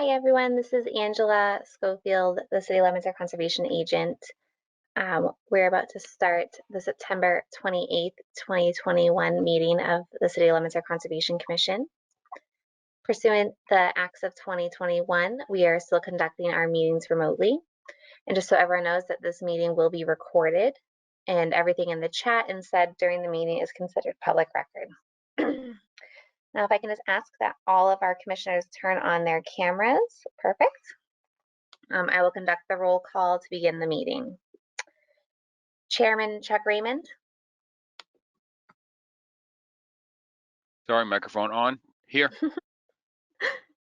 Hi everyone, this is Angela Schofield, the City of Leominster Conservation Agent. We're about to start the September 28th, 2021 meeting of the City of Leominster Conservation Commission. Pursuant the Acts of 2021, we are still conducting our meetings remotely. And just so everyone knows that this meeting will be recorded and everything in the chat and said during the meeting is considered public record. Now, if I can just ask that all of our commissioners turn on their cameras. Perfect. I will conduct the roll call to begin the meeting. Chairman Chuck Raymond. Sorry, microphone on. Here.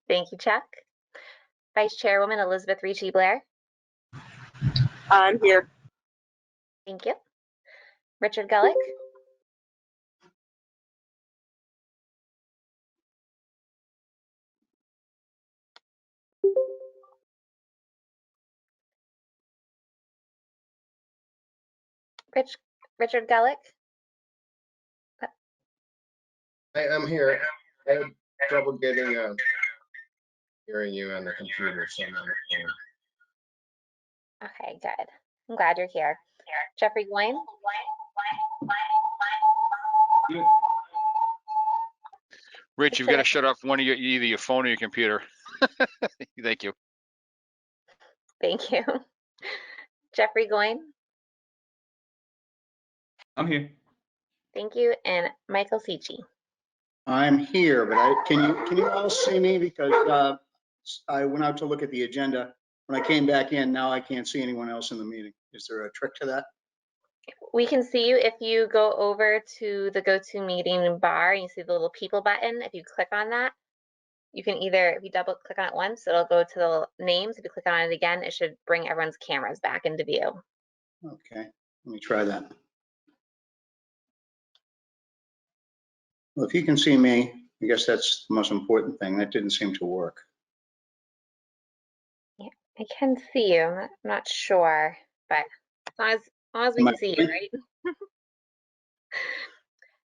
Thank you, Chuck. Vice Chairwoman Elizabeth Ricci Blair. I'm here. Thank you. Richard Gulick. Richard Gulick. I'm here. I had trouble getting hearing you on the computer, so I'm on the phone. Okay, good. I'm glad you're here. Jeffrey Goyne. Rich, you've got to shut off one of your, either your phone or your computer. Thank you. Thank you. Jeffrey Goyne. I'm here. Thank you. And Michael Sicci. I'm here, but can you all see me? Because I went out to look at the agenda. When I came back in, now I can't see anyone else in the meeting. Is there a trick to that? We can see you if you go over to the GoToMeeting bar and you see the little people button. If you click on that, you can either, if you double click on it once, it'll go to the names. If you click on it again, it should bring everyone's cameras back into view. Okay, let me try that. Well, if you can see me, I guess that's the most important thing. That didn't seem to work. Yeah, I can see you. I'm not sure, but as long as we can see you, right?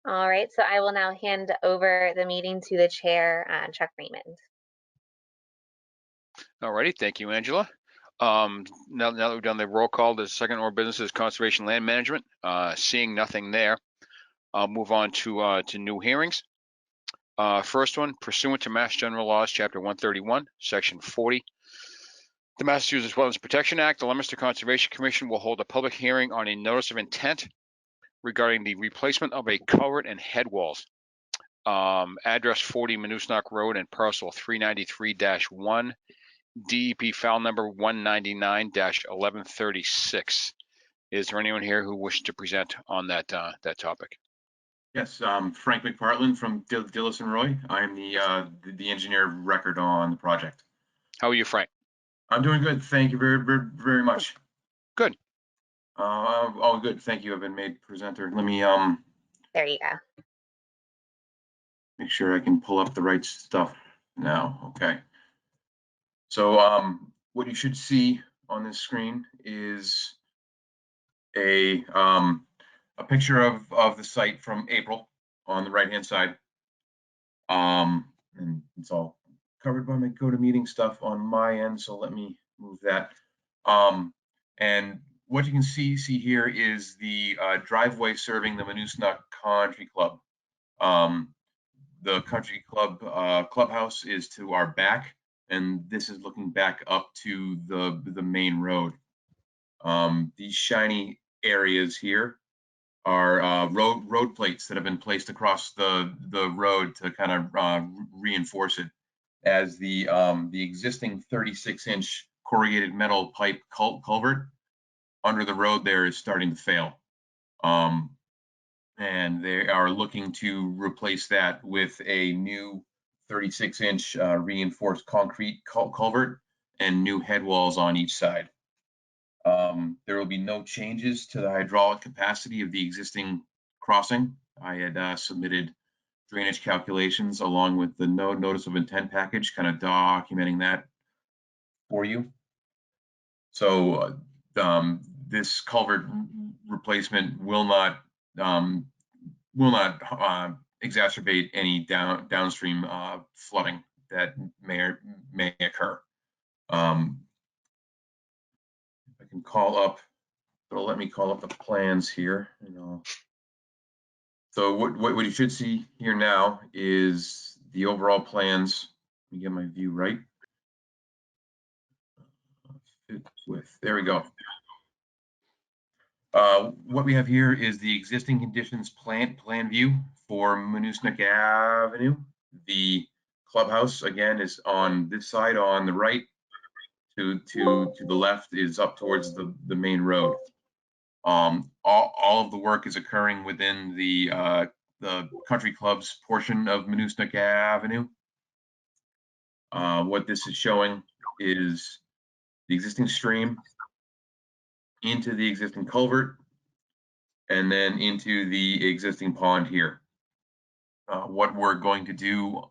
All right, so I will now hand over the meeting to the chair, Chuck Raymond. All righty, thank you, Angela. Now that we've done the roll call, the second order of business is conservation land management. Seeing nothing there, I'll move on to new hearings. First one, pursuant to Mass General Laws, Chapter 131, Section 40, the Massachusetts Wetlands Protection Act, the Leominster Conservation Commission will hold a public hearing on a notice of intent regarding the replacement of a culvert and head walls. Address 40 Manuscript Road and parcel 393-1, DEP file number 199-1136. Is there anyone here who wishes to present on that topic? Yes, Frank McPartland from Dillis and Roy. I'm the engineer of record on the project. How are you, Frank? I'm doing good. Thank you very much. Good. Oh, good. Thank you. I've been made presenter. Let me There you go. make sure I can pull up the right stuff now. Okay. So what you should see on this screen is a picture of the site from April on the right hand side. And it's all covered by my GoToMeeting stuff on my end, so let me move that. And what you can see here is the driveway serving the Manuscript Country Club. The country club clubhouse is to our back, and this is looking back up to the main road. These shiny areas here are road plates that have been placed across the road to kind of reinforce it, as the existing 36-inch corrugated metal pipe culvert under the road there is starting to fail. And they are looking to replace that with a new 36-inch reinforced concrete culvert and new head walls on each side. There will be no changes to the hydraulic capacity of the existing crossing. I had submitted drainage calculations along with the notice of intent package, kind of documenting that for you. So this culvert replacement will not exacerbate any downstream flooding that may occur. I can call up, it'll let me call up the plans here. So what you should see here now is the overall plans. Let me get my view right. There we go. What we have here is the existing conditions plan view for Manuscript Avenue. The clubhouse again is on this side on the right. To the left is up towards the main road. All of the work is occurring within the country club's portion of Manuscript Avenue. What this is showing is the existing stream into the existing culvert and then into the existing pond here. What we're going to do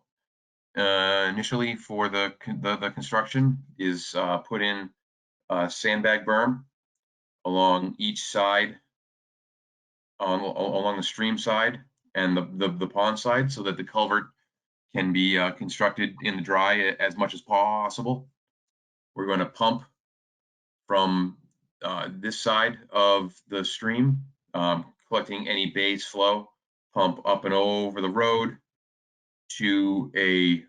initially for the construction is put in a sandbag berm along each side, along the stream side and the pond side, so that the culvert can be constructed in the dry as much as possible. We're going to pump from this side of the stream, collecting any base flow, pump up and over the road to a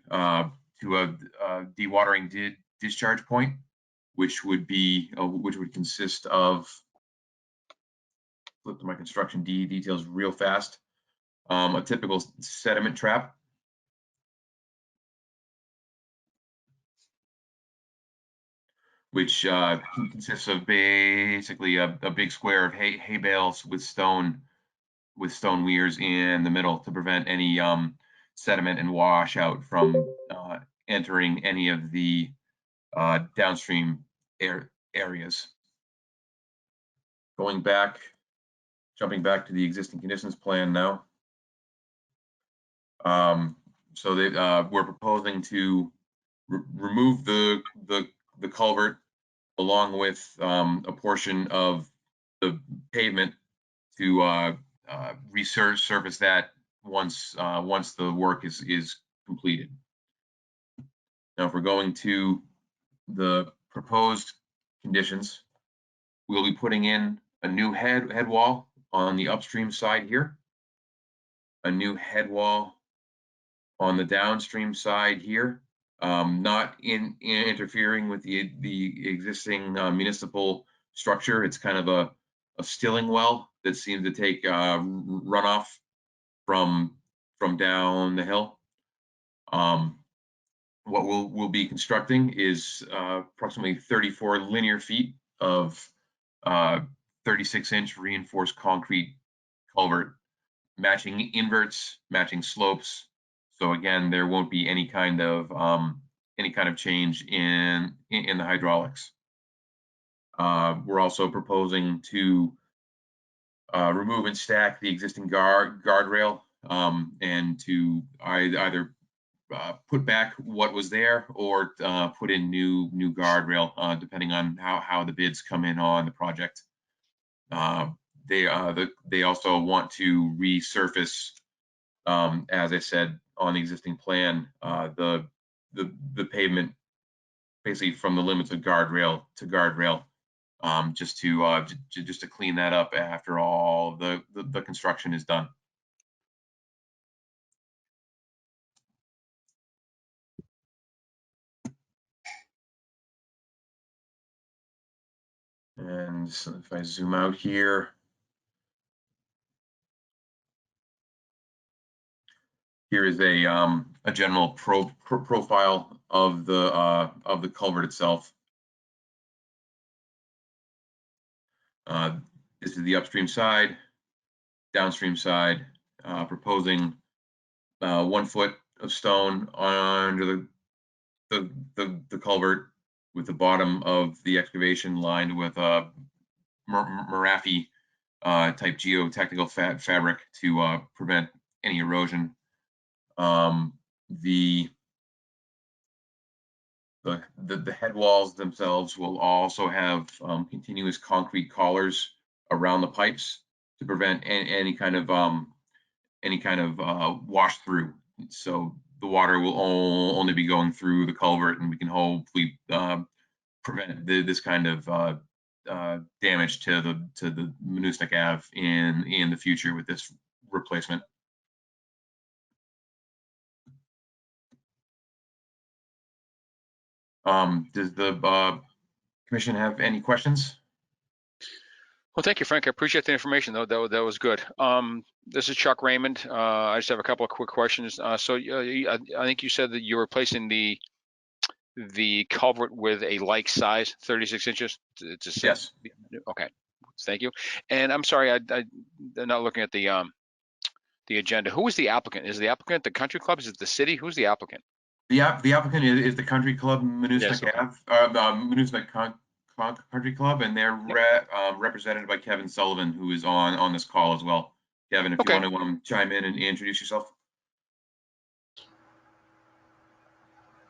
dewatering discharge point, which would consist of, flip to my construction details real fast, a typical sediment trap. Which consists of basically a big square of hay bales with stone weirs in the middle to prevent any sediment and washout from entering any of the downstream areas. Jumping back to the existing conditions plan now. So we're proposing to remove the culvert along with a portion of the pavement to resurface that once the work is completed. Now, if we're going to the proposed conditions, we'll be putting in a new head wall on the upstream side here, a new head wall on the downstream side here, not interfering with the existing municipal structure. It's kind of a stilling well that seems to take runoff from down the hill. What we'll be constructing is approximately 34 linear feet of 36-inch reinforced concrete culvert, matching inverts, matching slopes. So again, there won't be any kind of change in the hydraulics. We're also proposing to remove and stack the existing guardrail and to either put back what was there or put in new guardrail, depending on how the bids come in on the project. They also want to resurface, as I said, on the existing plan, the pavement basically from the limits of guardrail to guardrail, just to clean that up after all the construction is done. And so if I zoom out here, here is a general profile of the culvert itself. This is the upstream side, downstream side, proposing 1 foot of stone under the culvert, with the bottom of the excavation lined with a Marafi type geotechnical fabric to prevent any erosion. The head walls themselves will also have continuous concrete collars around the pipes to prevent any kind of wash through. So the water will only be going through the culvert, and we can hopefully prevent this kind of damage to the Manuscript Ave in the future with this replacement. Does the commission have any questions? Well, thank you, Frank. I appreciate the information, though. That was good. This is Chuck Raymond. I just have a couple of quick questions. I think you said that you're replacing the culvert with a like size, 36 inches. Yes. Okay. Thank you. And I'm sorry, I'm not looking at the agenda. Who is the applicant? Is the applicant the country club? Is it the city? Who's the applicant? The applicant is the country club, Manuscript Ave, Manuscript Country Club, and they're represented by Kevin Sullivan, who is on this call as well. Kevin, if you want to chime in and introduce yourself.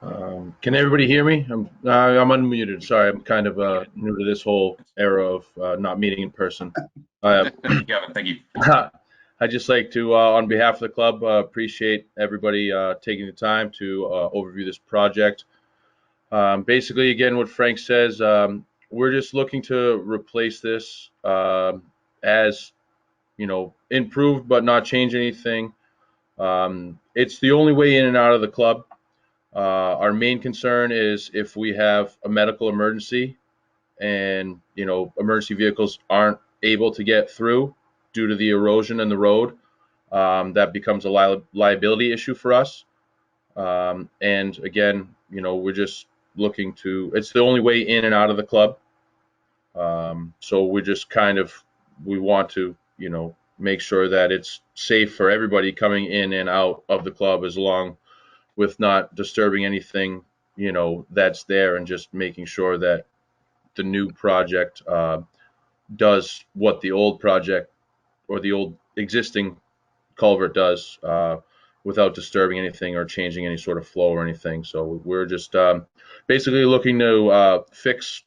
Can everybody hear me? I'm unmuted. Sorry, I'm kind of new to this whole era of not meeting in person. Kevin, thank you. I'd just like to, on behalf of the club, appreciate everybody taking the time to overview this project. Basically, again, what Frank says, we're just looking to replace this as, improved but not change anything. It's the only way in and out of the club. Our main concern is if we have a medical emergency and, emergency vehicles aren't able to get through due to the erosion in the road, that becomes a liability issue for us. And again, we're just looking to, it's the only way in and out of the club. So we're just we want to, make sure that it's safe for everybody coming in and out of the club, as long with not disturbing anything, that's there, and just making sure that the new project does what the old project or the old existing culvert does without disturbing anything or changing any sort of flow or anything. So we're just basically looking to fix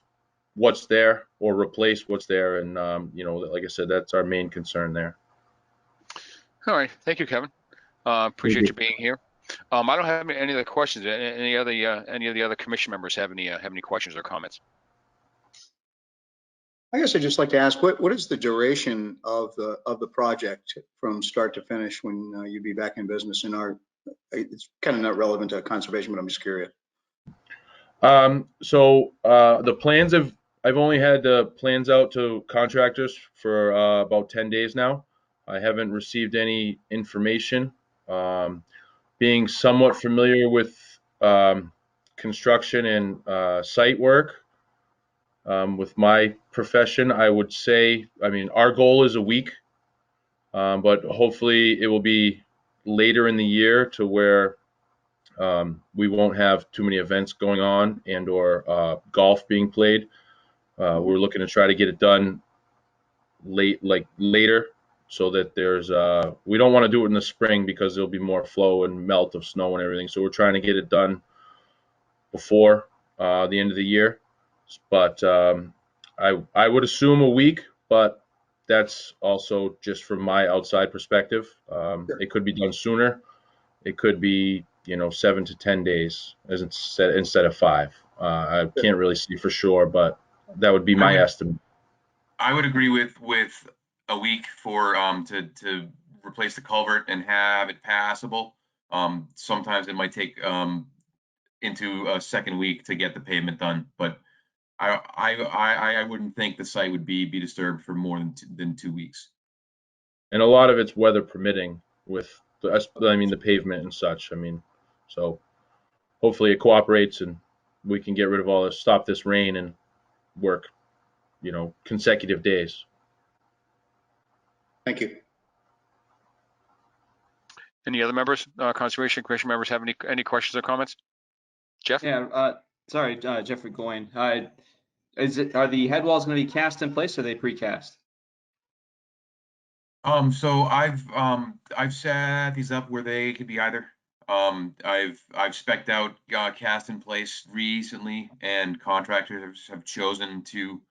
what's there or replace what's there. And, like I said, that's our main concern there. All right. Thank you, Kevin. Appreciate you being here. I don't have any other questions. Any of the other commission members have any questions or comments? I guess I'd just like to ask, what is the duration of the project from start to finish when you'd be back in business? It's kind of not relevant to conservation, but I'm just curious. So the plans I've only had the plans out to contractors for about 10 days now. I haven't received any information. Being somewhat familiar with construction and site work, with my profession, I would say, our goal is a week, but hopefully it will be later in the year to where we won't have too many events going on and or golf being played. We're looking to try to get it done later, so that there's we don't want to do it in the spring because there'll be more flow and melt of snow and everything. So we're trying to get it done before the end of the year. But I would assume a week, but that's also just from my outside perspective. It could be done sooner. It could be 7 to 10 days instead of 5. I can't really see for sure, but that would be my estimate. I would agree with a week for to replace the culvert and have it passable. Sometimes it might take into a second week to get the pavement done, but I wouldn't think the site would be disturbed for more than 2 weeks. And a lot of it's weather permitting with the pavement and such. So hopefully it cooperates and we can get rid of all this, stop this rain and work, consecutive days. Thank you. Any other members, Conservation Commission members, have any questions or comments? Jeff? Yeah, sorry, Jeffrey Goyne. Are the head walls going to be cast in place or are they precast? So I've set these up where they could be either. I've spec'd out cast in place recently, and contractors have chosen to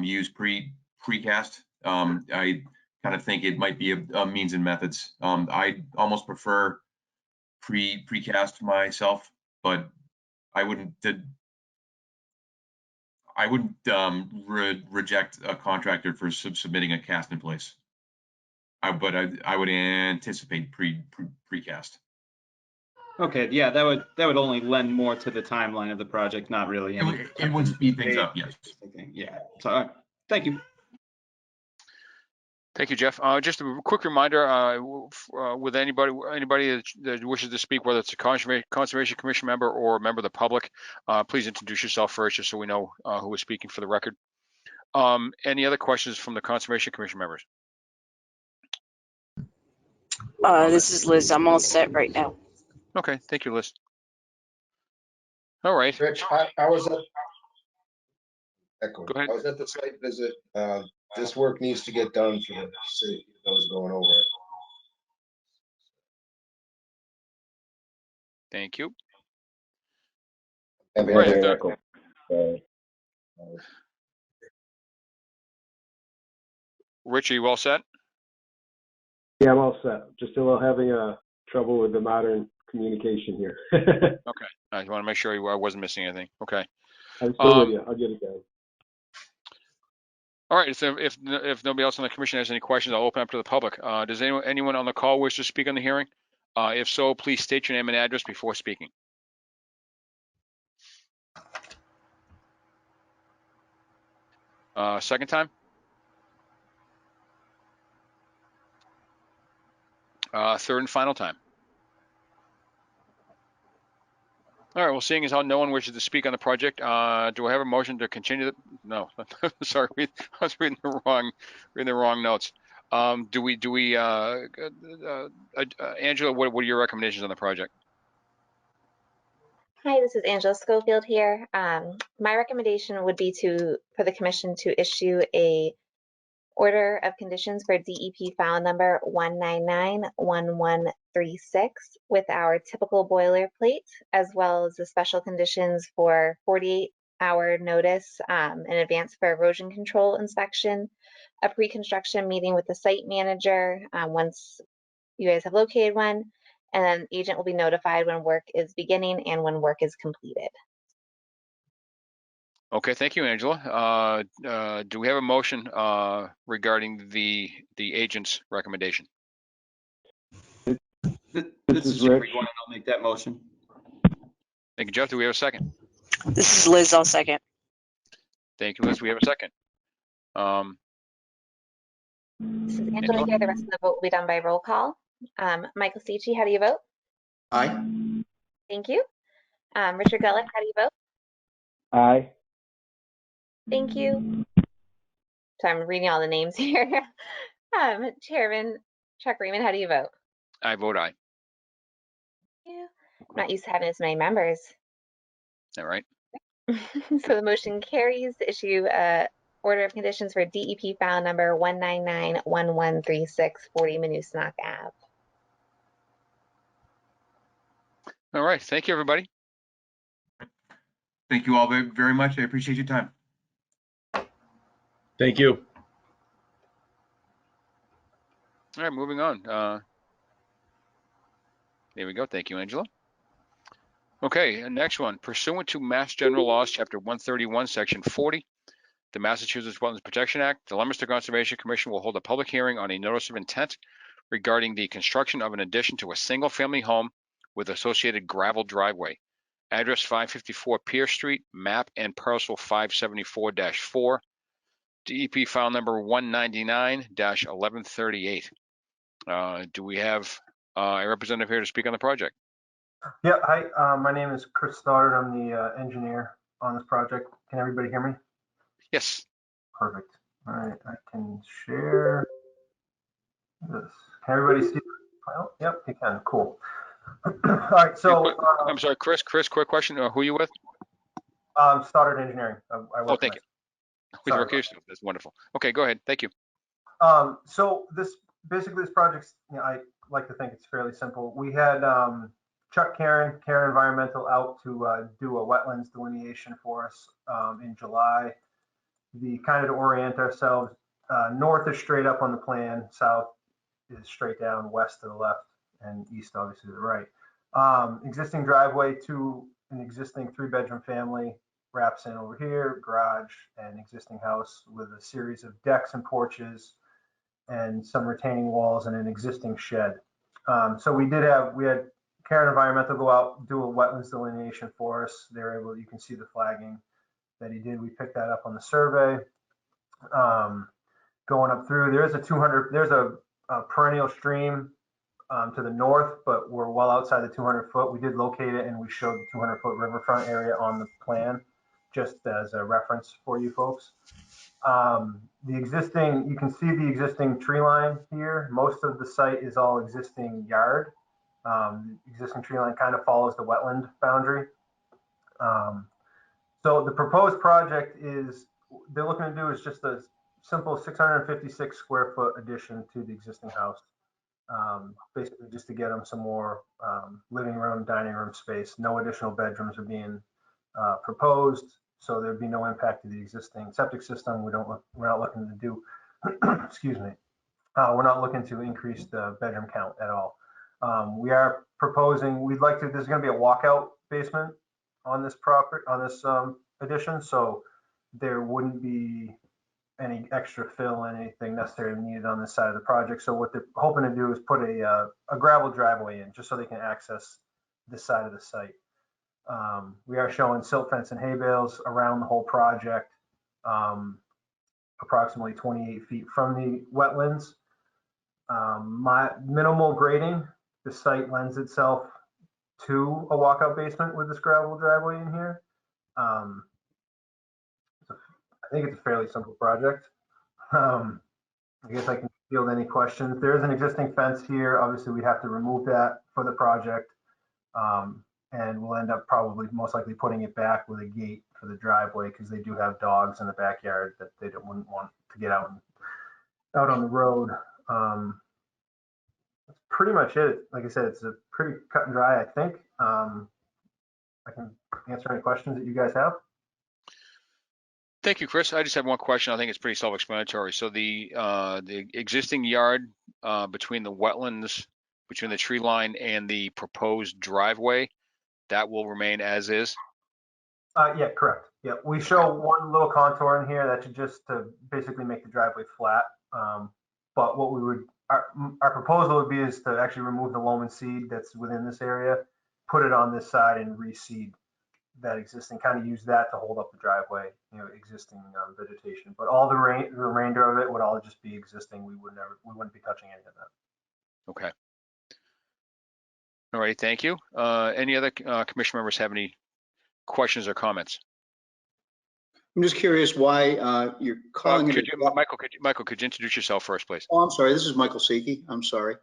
use precast. I kind of think it might be a means and methods. I almost prefer precast myself, but I wouldn't reject a contractor for submitting a cast in place. But I would anticipate precast. Okay, yeah, that would only lend more to the timeline of the project, not really any. It would speed things up, yes. Yeah. So, thank you. Thank you, Jeff. Just a quick reminder, with anybody that wishes to speak, whether it's a Conservation Commission member or a member of the public, please introduce yourself first, just so we know who is speaking for the record. Any other questions from the Conservation Commission members? This is Liz. I'm all set right now. Okay, thank you, Liz. All right. Rich, I was at. Go ahead. I was at the site visit. This work needs to get done for the city, those going over it. Thank you. Have Right, any- Rich, are you all set? Yeah, I'm all set. Just a little having trouble with the modern communication here. Okay. I want to make sure I wasn't missing anything. Okay. I'm still with you. I'll get it done. All right. So if nobody else on the commission has any questions, I'll open up to the public. Does anyone on the call wish to speak on the hearing? If so, please state your name and address before speaking. Second time? Third and final time. All right, well, seeing as how no one wishes to speak on the project, do I have a motion to continue? No, sorry, I was reading the wrong notes. Angela, what are your recommendations on the project? Hi, this is Angela Schofield here. My recommendation would be for the commission to issue a order of conditions for DEP file number 1991136 with our typical boilerplate, as well as the special conditions for 48-hour notice in advance for erosion control inspection, a pre-construction meeting with the site manager once you guys have located one, and then the agent will be notified when work is beginning and when work is completed. Okay, thank you, Angela. Do we have a motion regarding the agent's recommendation? This is Jeffrey Gwynn. I'll make that motion. Thank you, Jeff. Do we have a second? This is Liz. I'll second. Thank you, Liz. We have a second. This is Angela here. The rest of the vote will be done by roll call. Michael Cici, how do you vote? Aye. Thank you. Richard Gulick, how do you vote? Aye. Thank you. So I'm reading all the names here. Chairman Chuck Raymond, how do you vote? I vote aye. Thank you. I'm not used to having as many members. All right. So the motion carries to issue a order of conditions for DEP file number 1991136 40 Manuscript Ave. All right. Thank you, everybody. Thank you all very, very much. I appreciate your time. Thank you. All right, moving on. There we go. Thank you, Angela. Okay, next one. Pursuant to Mass General Laws, Chapter 131, Section 40, the Massachusetts Wetlands Protection Act, the Leominster Conservation Commission will hold a public hearing on a notice of intent regarding the construction of an addition to a single-family home with associated gravel driveway. Address 554 Pierce Street, map and parcel 574-4, DEP file number 199-1138. Do we have a representative here to speak on the project? Yeah, hi, my name is Chris Stoddard. I'm the engineer on this project. Can everybody hear me? Yes. Perfect. All right, I can share this. Can everybody see? Oh, yep, you can. Cool. All right, so. I'm sorry, Chris, quick question. Who are you with? Stoddard Engineering. Oh, thank you. With work here. That's wonderful. Okay, go ahead. Thank you. So this project's, I like to think it's fairly simple. We had Chuck Karen Environmental out to do a wetlands delineation for us in July. The kind of to orient ourselves, north is straight up on the plan, south is straight down, west to the left, and east obviously to the right. Existing driveway to an existing 3-bedroom family wraps in over here, garage and existing house with a series of decks and porches and some retaining walls and an existing shed. So we had Karen Environmental go out, do a wetlands delineation for us. They're able, you can see the flagging that he did. We picked that up on the survey. Going up through, there's a perennial stream to the north, but we're well outside the 200 foot. We did locate it and we showed the 200 foot riverfront area on the plan, just as a reference for you folks. You can see the existing tree line here. Most of the site is all existing yard. The existing tree line kind of follows the wetland boundary. So the proposed project they're looking to do is just a simple 656 square foot addition to the existing house. Basically just to get them some more living room, dining room space. No additional bedrooms are being proposed, so there'd be no impact to the existing septic system. We're not looking to do, excuse me, we're not looking to increase the bedroom count at all. We are proposing, there's going to be a walkout basement on this property, on this addition, so there wouldn't be any extra fill and anything necessarily needed on this side of the project. So what they're hoping to do is put a gravel driveway in just so they can access this side of the site. We are showing silt fence and hay bales around the whole project, approximately 28 feet from the wetlands. My minimal grading, the site lends itself to a walkout basement with this gravel driveway in here. I think it's a fairly simple project. I guess I can field any questions. There is an existing fence here. Obviously, we'd have to remove that for the project. And we'll end up probably most likely putting it back with a gate for the driveway because they do have dogs in the backyard that they wouldn't want to get out on the road. That's pretty much it. Like I said, it's a pretty cut and dry, I think. I can answer any questions that you guys have. Thank you, Chris. I just have one question. I think it's pretty self-explanatory. So the existing yard between the wetlands, between the tree line and the proposed driveway, that will remain as is? Yeah, correct. Yeah, we show one little contour in here that's just to basically make the driveway flat. But what our proposal would be is to actually remove the loam and seed that's within this area, put it on this side and reseed that existing, kind of use that to hold up the driveway, existing vegetation. But all the remainder of it would all just be existing. We wouldn't be touching any of that. Okay. All right, thank you. Any other commission members have any questions or comments? I'm just curious why you're calling it. Michael, could you introduce yourself first, please? Oh, I'm sorry. This is Michael Seiki. I'm sorry.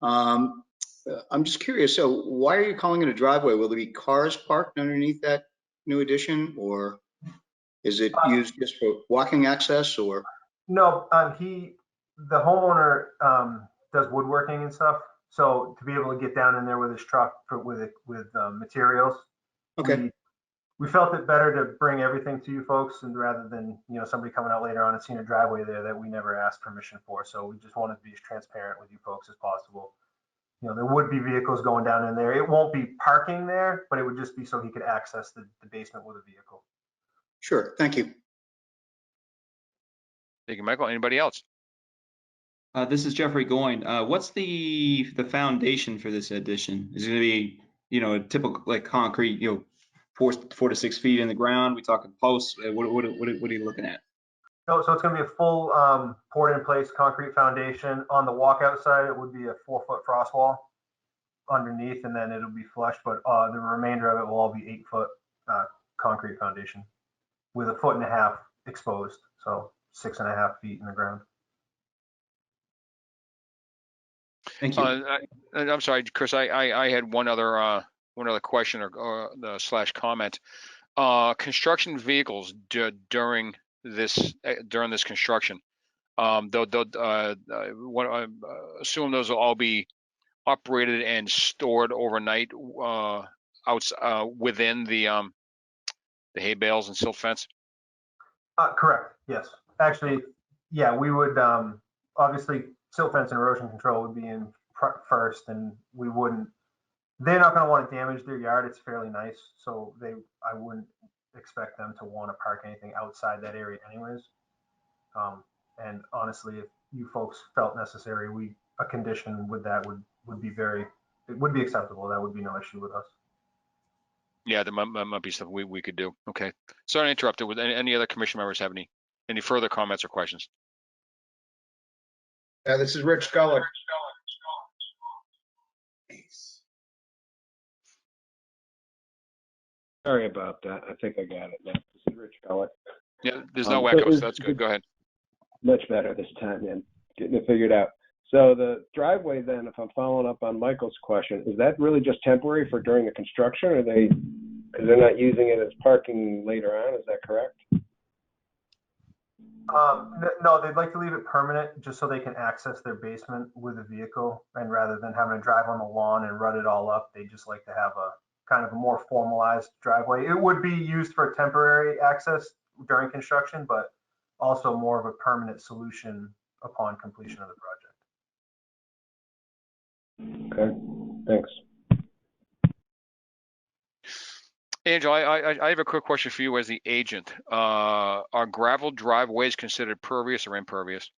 I'm just curious. So why are you calling it a driveway? Will there be cars parked underneath that new addition, or is it used just for walking access, or? No, the homeowner does woodworking and stuff. So to be able to get down in there with his truck with materials, Okay. We felt it better to bring everything to you folks, and rather than somebody coming out later on and seeing a driveway there that we never asked permission for. So we just wanted to be as transparent with you folks as possible. There would be vehicles going down in there. It won't be parking there, but it would just be so he could access the basement with a vehicle. Sure. Thank you. Thank you, Michael. Anybody else? This is Jeffrey Goyne. What's the foundation for this addition? Is it going to be, a typical like concrete, 4 to 6 feet in the ground? We talking posts? What are you looking at? So it's going to be a full poured in place concrete foundation. On the walkout side, it would be a 4-foot frost wall underneath, and then it'll be flush. But the remainder of it will all be 8-foot concrete foundation with 1.5 feet exposed, so 6.5 feet in the ground. Thank you. I'm sorry, Chris. I had one other question or slash comment. Construction vehicles during this construction. Assume those will all be operated and stored overnight within the hay bales and silt fence. Correct. Yes. Actually, yeah, we would obviously silt fence and erosion control would be in first, and we wouldn't. they're not going to want to damage their yard. It's fairly nice, so I wouldn't expect them to want to park anything outside that area anyways. And honestly, if you folks felt necessary, a condition with that would be acceptable. That would be no issue with us. Yeah, that might be something we could do. Okay. Sorry to interrupt. With any other commission members have any further comments or questions? This is Rich Scully. Sorry about that. I think I got it now. This is Rich Gullet. Yeah, there's no echo, so that's good. Go ahead. Much better this time, man. Getting it figured out. So the driveway then, if I'm following up on Michael's question, is that really just temporary for during the construction, or because they're not using it as parking later on? Is that correct? No, they'd like to leave it permanent just so they can access their basement with a vehicle, and rather than having to drive on the lawn and rut it all up, they just like to have a kind of a more formalized driveway. It would be used for temporary access during construction, but also more of a permanent solution upon completion of the project. Okay, thanks. Angela, I have a quick question for you as the agent. Are gravel driveways considered pervious or impervious?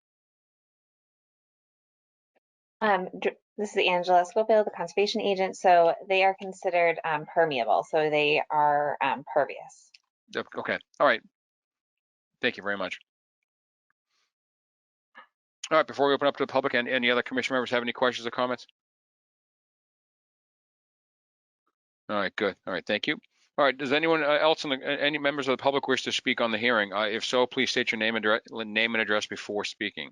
This is Angela Schofield, the conservation agent. So they are considered permeable. So they are pervious. Okay. All right. Thank you very much. All right. Before we open up to the public, and any other commission members have any questions or comments? All right. Good. All right. Thank you. All right. Does anyone else, any members of the public wish to speak on the hearing? If so, please state your name and address before speaking.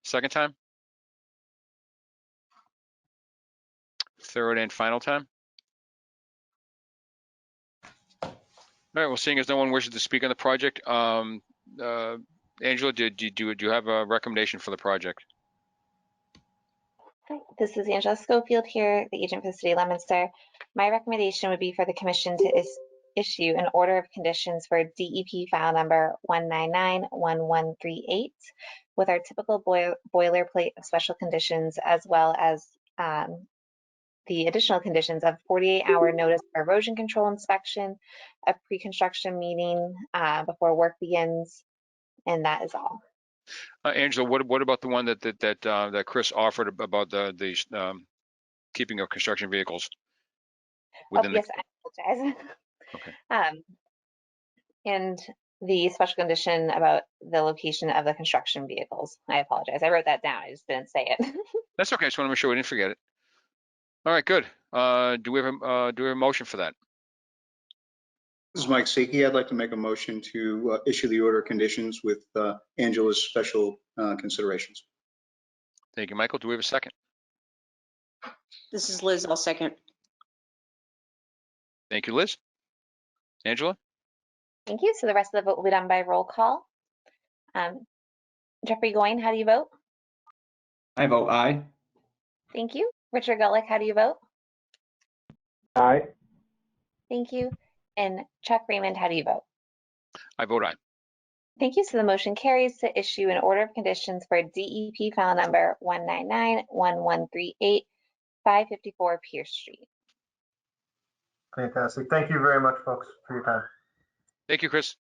Second time? Third and final time? All right. Well, seeing as no one wishes to speak on the project, Angela, do you have a recommendation for the project? This is Angela Schofield here, the agent for the city of Leominster. My recommendation would be for the commission to issue an order of conditions for DEP file number 1991138 with our typical boilerplate of special conditions, as well as the additional conditions of 48-hour notice for erosion control inspection, a pre-construction meeting before work begins, and that is all. Angela, what about the one that Chris offered about the keeping of construction vehicles? Yes, I apologize. Okay. And the special condition about the location of the construction vehicles. I apologize. I wrote that down. I just didn't say it. That's okay. I just want to make sure we didn't forget it. All right, good. Do we have a motion for that? This is Mike Seki. I'd like to make a motion to issue the order of conditions with Angela's special considerations. Thank you, Michael. Do we have a second? This is Liz. I'll second. Thank you, Liz. Angela? Thank you. So the rest of the vote will be done by roll call. Jeffrey Goyne, how do you vote? I vote aye. Thank you. Richard Gullick, how do you vote? Aye. Thank you. And Chuck Raymond, how do you vote? I vote aye. Thank you. So the motion carries to issue an order of conditions for DEP file number 1991138, 554 Pierce Street. Fantastic. Thank you very much, folks, for your time. Thank you, Chris.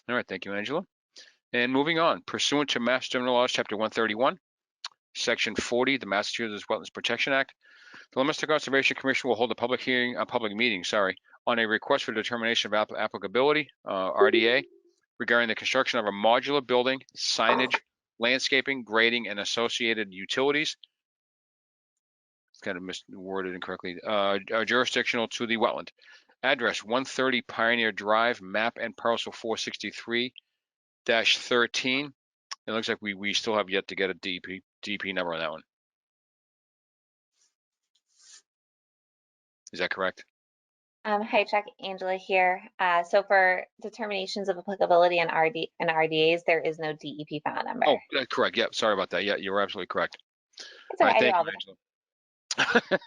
All right, thank you, Angela. And moving on, pursuant to Mass General Laws, Chapter 131, Section 40, the Massachusetts Wetlands Protection Act, the Leominster Conservation Commission will hold a public meeting, on a request for determination of applicability, RDA, regarding the construction of a modular building, signage, landscaping, grading, and associated utilities. It's kind of misworded incorrectly. Jurisdictional to the wetland. Address 130 Pioneer Drive, map and parcel 463-13. It looks like we still have yet to get a DP number on that one. Is that correct? Hi, Chuck. Angela here. So for determinations of applicability and RDAs, there is no DEP file number. Oh, correct. Yeah, sorry about that. Yeah, you're absolutely correct. It's okay. All right, I do all thank the you, Angela.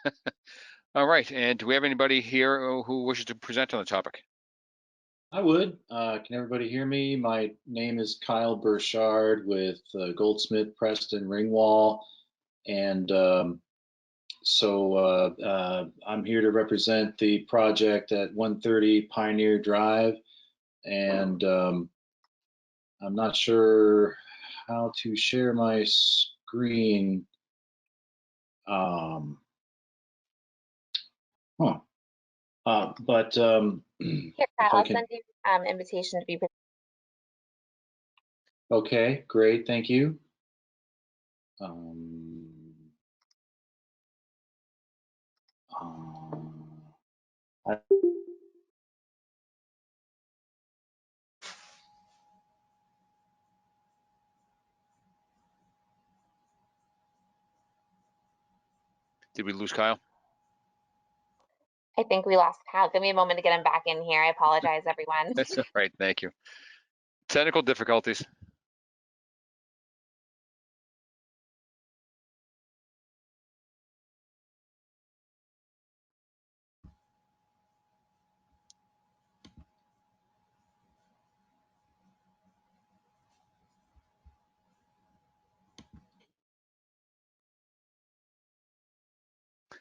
All right, and do we have anybody here who wishes to present on the topic? I would. Can everybody hear me? My name is Kyle Burchard with Goldsmith Preston Ringwall. And I'm here to represent the project at 130 Pioneer Drive. And I'm not sure how to share my screen. Here, Kyle, I'll send you invitation to be. Okay, great, thank you. Did we lose Kyle? I think we lost Kyle. Give me a moment to get him back in here. I apologize, everyone. That's all right, thank you. Technical difficulties.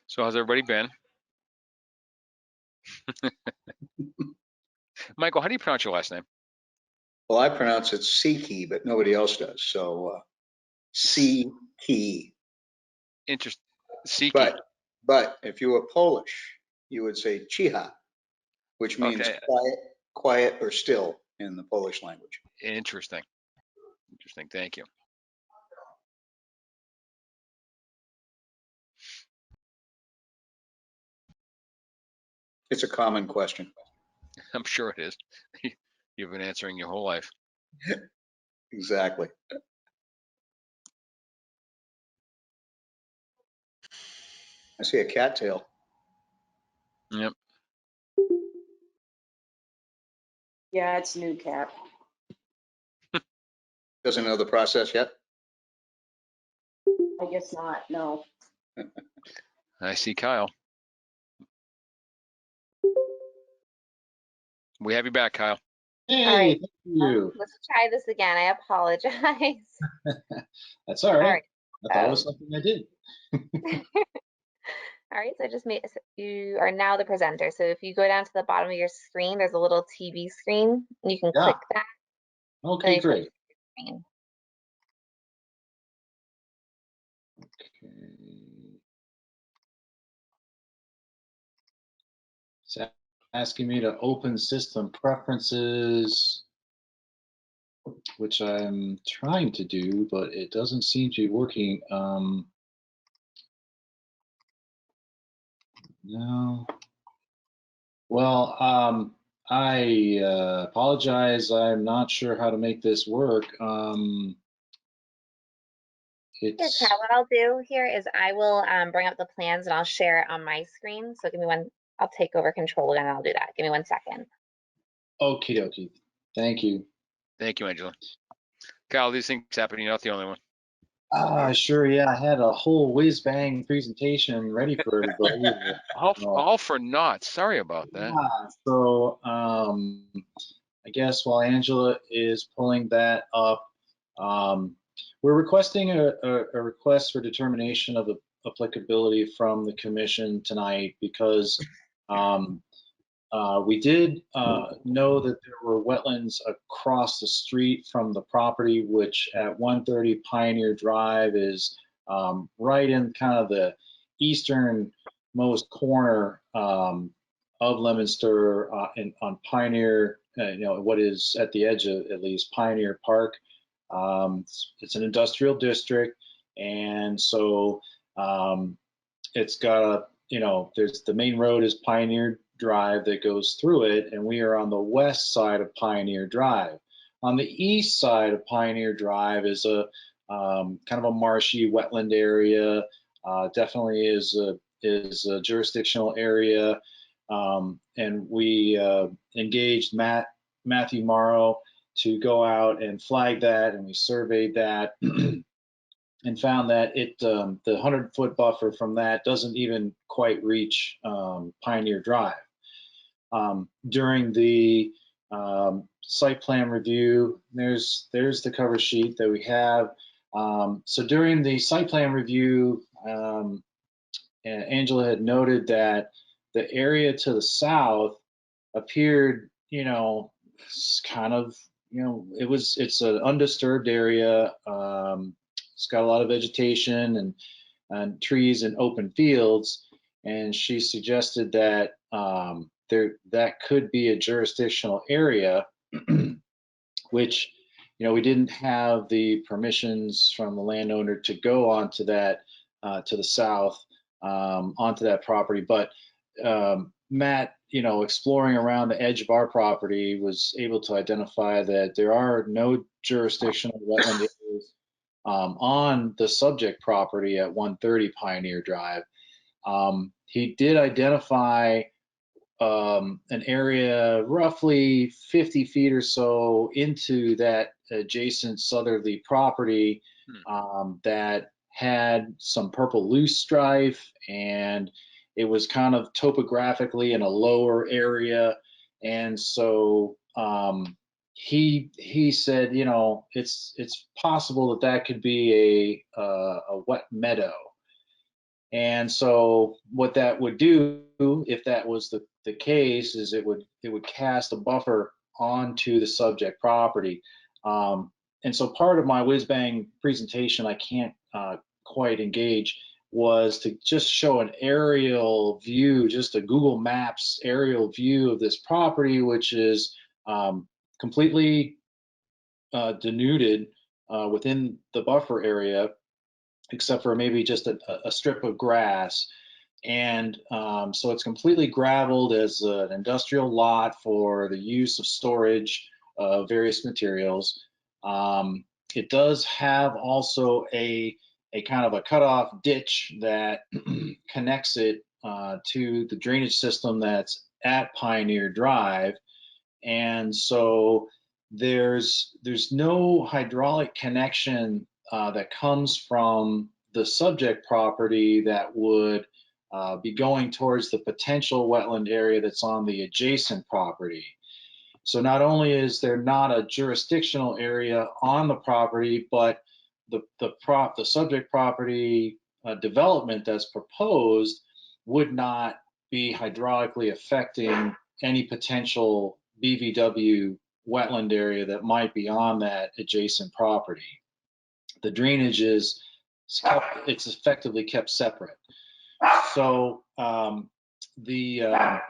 So how's everybody been? Michael, how do you pronounce your last name? Well, I pronounce it Siki, but nobody else does. So Siki. Interesting. Siki. But if you were Polish, you would say Cicha, which means Okay. quiet or still in the Polish language. Interesting. Interesting. Thank you. It's a common question. I'm sure it is. You've been answering your whole life. Exactly. I see a cattail. Yep. Yeah, it's new cat. Doesn't know the process yet? I guess not, no. I see Kyle. We have you back, Kyle. Hey, All right. thank you. Let's try this again. I apologize. That's all right. All right. I thought it was something I did. All right, so I just made, so you are now the presenter. So if you go down to the bottom of your screen, there's a little TV screen. And you can click that. Okay, great. Screen. Okay. It's asking me to open system preferences, which I'm trying to do, but it doesn't seem to be working. No. Well, I apologize. I'm not sure how to make this work. Here, Kyle, what I'll do here is I will bring up the plans and I'll share it on my screen. So give me one, I'll take over control and I'll do that. Give me 1 second. Okie dokie. Thank you. Thank you, Angela. Kyle, these things happen. You're not the only one. Sure, yeah. I had a whole whiz-bang presentation ready for everybody. All for naught. Sorry about that. Yeah, so I guess while Angela is pulling that up, we're requesting a request for determination of applicability from the commission tonight because we did know that there were wetlands across the street from the property, which at 130 Pioneer Drive is right in kind of the easternmost corner of Leominster on Pioneer, what is at the edge of at least Pioneer Park. It's an industrial district, and so it's got there's the main road is Pioneer Drive that goes through it, and we are on the west side of Pioneer Drive. On the east side of Pioneer Drive is a kind of a marshy wetland area. Definitely is a jurisdictional area, and we engaged Matthew Morrow to go out and flag that, and we surveyed that. and found that the 100-foot buffer from that doesn't even quite reach Pioneer Drive. During the site plan review, there's the cover sheet that we have. So during the site plan review, Angela had noted that the area to the south appeared, kind of, it's an undisturbed area. It's got a lot of vegetation and trees and open fields. And she suggested that that could be a jurisdictional area, which, we didn't have the permissions from the landowner to go onto that, to the south, onto that property. But Matt, exploring around the edge of our property, was able to identify that there are no jurisdictional wetland areas on the subject property at 130 Pioneer Drive. He did identify an area roughly 50 feet or so into that adjacent southerly property that had some purple loose strife, and it was kind of topographically in a lower area. And so he said, it's possible that could be a wet meadow. And so what that would do, if that was the case, is it would cast a buffer onto the subject property. And so part of my whiz-bang presentation, I can't quite engage, was to just show an aerial view, just a Google Maps aerial view of this property, which is completely denuded within the buffer area, except for maybe just a strip of grass. And so it's completely gravelled as an industrial lot for the use of storage of various materials. It does have also a kind of a cutoff ditch that connects it to the drainage system that's at Pioneer Drive. And so there's no hydraulic connection that comes from the subject property that would be going towards the potential wetland area that's on the adjacent property. So not only is there not a jurisdictional area on the property, but the subject property development that's proposed would not be hydraulically affecting any potential BVW wetland area that might be on that adjacent property. The drainage it's effectively kept separate. So the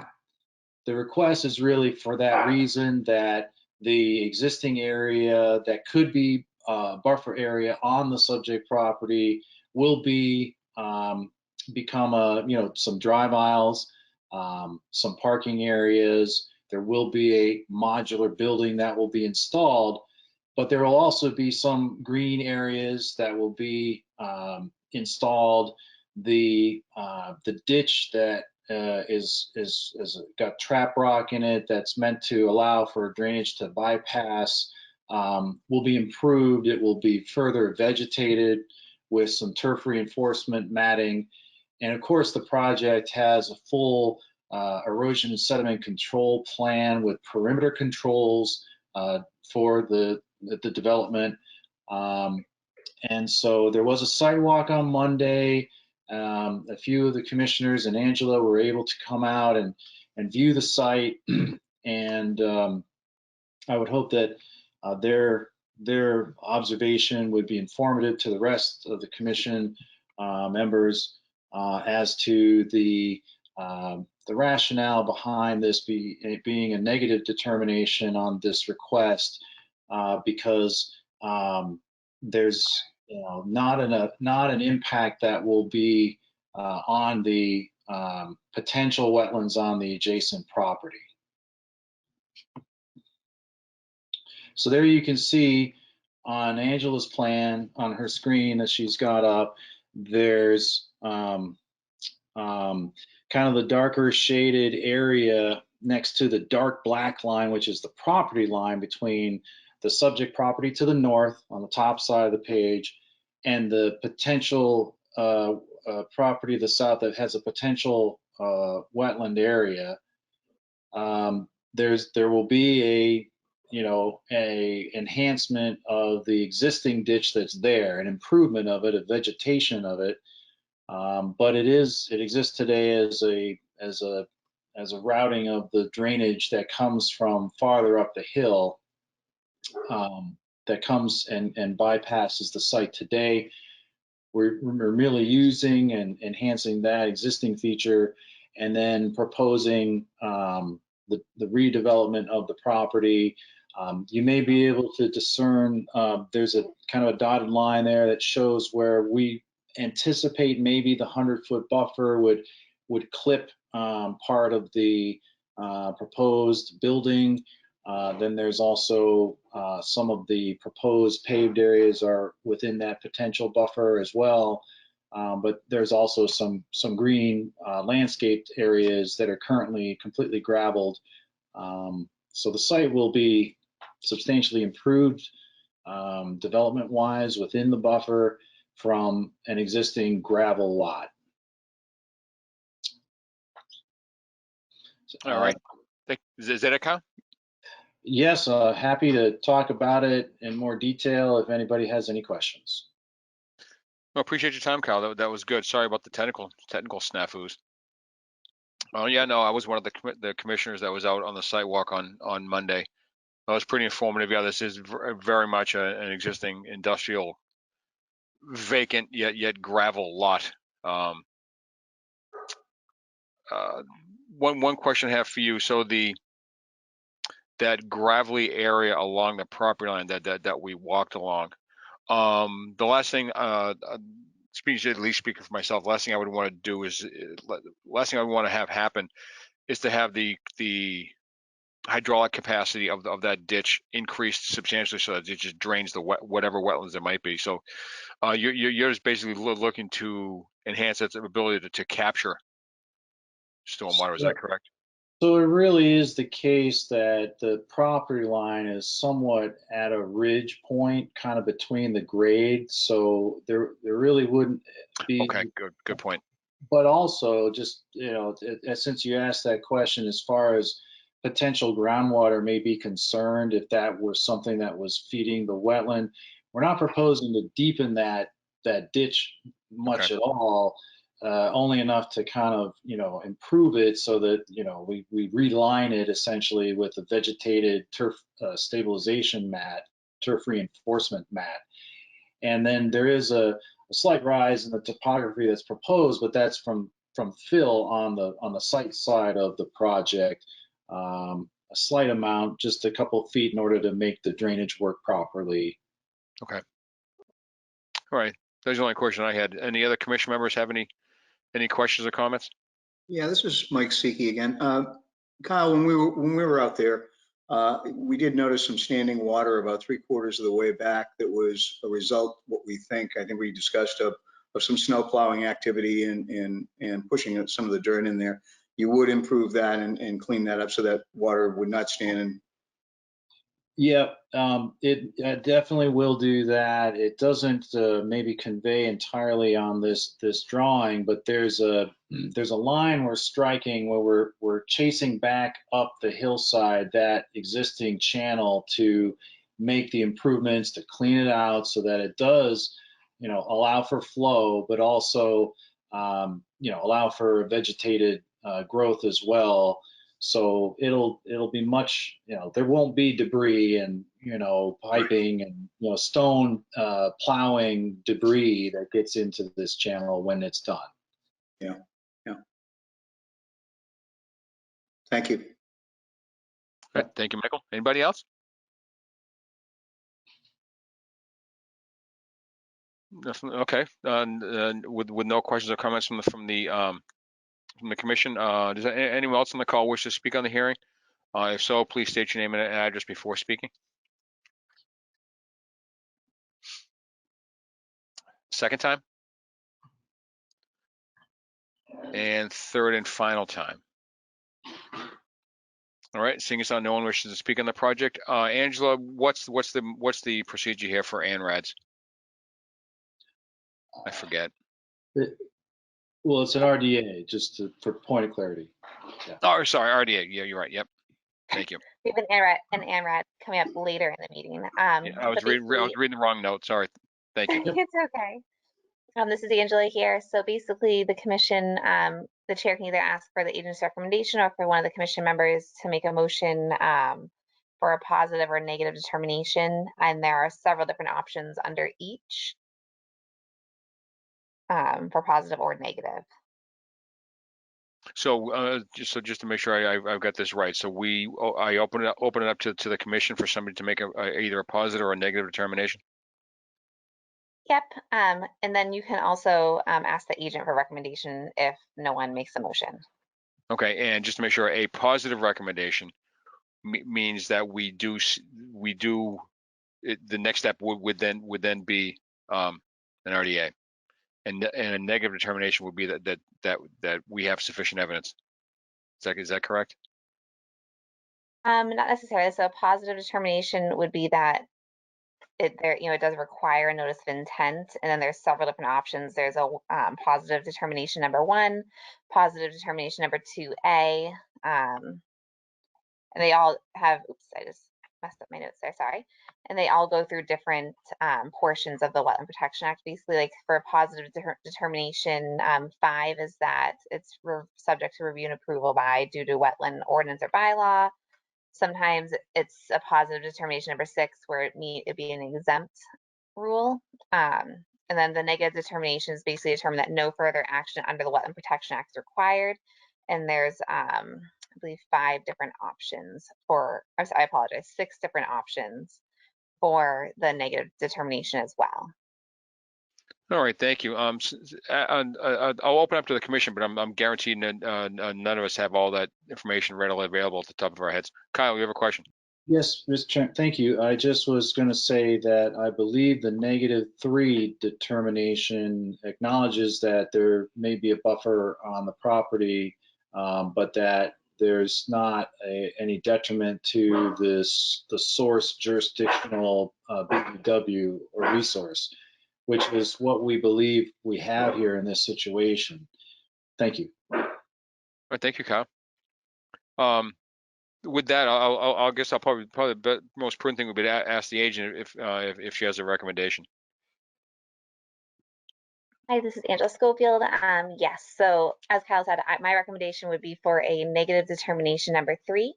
request is really for that reason, that the existing area that could be buffer area on the subject property will be become some drive aisles, some parking areas. There will be a modular building that will be installed, but there will also be some green areas that will be installed. The ditch that is got trap rock in it that's meant to allow for drainage to bypass will be improved. It will be further vegetated with some turf reinforcement matting. And of course, the project has a full erosion and sediment control plan with perimeter controls for the development. And so there was a sidewalk on Monday. A few of the commissioners and Angela were able to come out and view the site. And I would hope that their observation would be informative to the rest of the commission members as to the rationale behind this being a negative determination on this request, because there's not an impact that will be on the potential wetlands on the adjacent property. So there you can see on Angela's plan on her screen that she's got up, there's kind of the darker shaded area next to the dark black line, which is the property line between the subject property to the north on the top side of the page and the potential property to the south that has a potential wetland area, there will be a enhancement of the existing ditch that's there, an improvement of it, a vegetation of it. But it exists today as a routing of the drainage that comes from farther up the hill, that comes and bypasses the site today. We're merely using and enhancing that existing feature, and then proposing the redevelopment of the property. You may be able to discern, there's a kind of a dotted line there that shows where we anticipate maybe the 100-foot buffer would clip part of the proposed building. Then there's also some of the proposed paved areas are within that potential buffer as well. But there's also some green landscaped areas that are currently completely graveled. So the site will be substantially improved development-wise within the buffer from an existing gravel lot. All right. Is that it, Kyle? Yes, happy to talk about it in more detail if anybody has any questions. Well, appreciate your time, Kyle. That was good. Sorry about the technical snafus. Oh yeah, no, I was one of the commissioners that was out on the sidewalk on Monday. That was pretty informative. Yeah, this is very much an existing industrial vacant yet gravel lot. One question I have for you. So that gravelly area along the property line that we walked along. The last thing, speaking for myself, last thing I would want to do is, last thing I would want to have happen is to have the hydraulic capacity of that ditch increased substantially so that it just drains the whatever wetlands there might be. So you're just basically looking to enhance its ability to capture stormwater. Is that correct? So it really is the case that the property line is somewhat at a ridge point, kind of between the grades. So there really wouldn't be. Okay, good point. But also, just since you asked that question, as far as potential groundwater may be concerned, if that were something that was feeding the wetland, we're not proposing to deepen that ditch much at all. Only enough to kind of, improve it so that, we reline it essentially with a vegetated turf stabilization mat, turf reinforcement mat. And then there is a slight rise in the topography that's proposed, but that's from fill on the site side of the project. A slight amount, just a couple of feet in order to make the drainage work properly. Okay. All right. That's the only question I had. Any other commission members have any questions or comments? Yeah, this is Mike Seekey again. Kyle, when we were out there, we did notice some standing water about 3/4 of the way back. That was a result, I think we discussed, of some snow plowing activity and pushing some of the dirt in there. You would improve that and clean that up so that water would not stand in. Yeah, it definitely will do that. It doesn't maybe convey entirely on this drawing, but there's a line we're striking where we're chasing back up the hillside, that existing channel, to make the improvements to clean it out so that it does, allow for flow, but also, allow for vegetated growth as well. So it'll be much, there won't be debris and, piping and, stone plowing debris that gets into this channel when it's done. Yeah. Thank you. All right, thank you, Michael. Anybody else? Okay. With no questions or comments from the commission, does anyone else on the call wish to speak on the hearing? If so, please state your name and address before speaking. Second time? And third and final time. All right, seeing as how no one wishes to speak on the project, Angela, what's the procedure here for ANRADs? I forget. Well, it's an RDA, just for point of clarity. Oh, sorry, RDA. Yeah, you're right. Yep. Thank you. We have an ANRAD coming up later in the meeting. Yeah, I was reading the wrong note. Sorry. Thank you. It's okay. This is Angela here. So basically the commission, the chair can either ask for the agent's recommendation or for one of the commission members to make a motion for a positive or negative determination. And there are several different options under each for positive or negative. So just to make sure I've got this right. So I open it up to the commission for somebody to make either a positive or a negative determination. Yep. And then you can also ask the agent for recommendation if no one makes a motion. Okay, and just to make sure, a positive recommendation means that we do the next step would then be an RDA, and a negative determination would be that we have sufficient evidence. Is that correct? Not necessarily. So a positive determination would be that it does require a notice of intent, and then there's several different options. There's a positive determination number 1, positive determination number 2A, and they all have. Oops, I just messed up my notes there. Sorry. And they all go through different portions of the Wetland Protection Act. Basically, like for a positive determination, 5 is that it's subject to review and approval by due to wetland ordinance or bylaw. Sometimes it's a positive determination number 6 where it'd be an exempt rule. And then the negative determination is basically determined that no further action under the Wetland Protection Act is required. And there's, I believe, 5 different options I apologize, 6 different options for the negative determination as well. All right, thank you. I'll open up to the commission, but I'm guaranteed that none of us have all that information readily available at the top of our heads. Kyle, you have a question? Yes, Mr. Chairman, thank you. I just was going to say that I believe the -3 determination acknowledges that there may be a buffer on the property, but that there's not any detriment to the source jurisdictional BBW or resource, which is what we believe we have here in this situation. Thank you. All right, thank you, Kyle. With that, I guess I'll probably the most prudent thing would be to ask the agent if she has a recommendation. Hi, this is Angela Schofield. Yes, so as Kyle said, my recommendation would be for a negative determination number 3,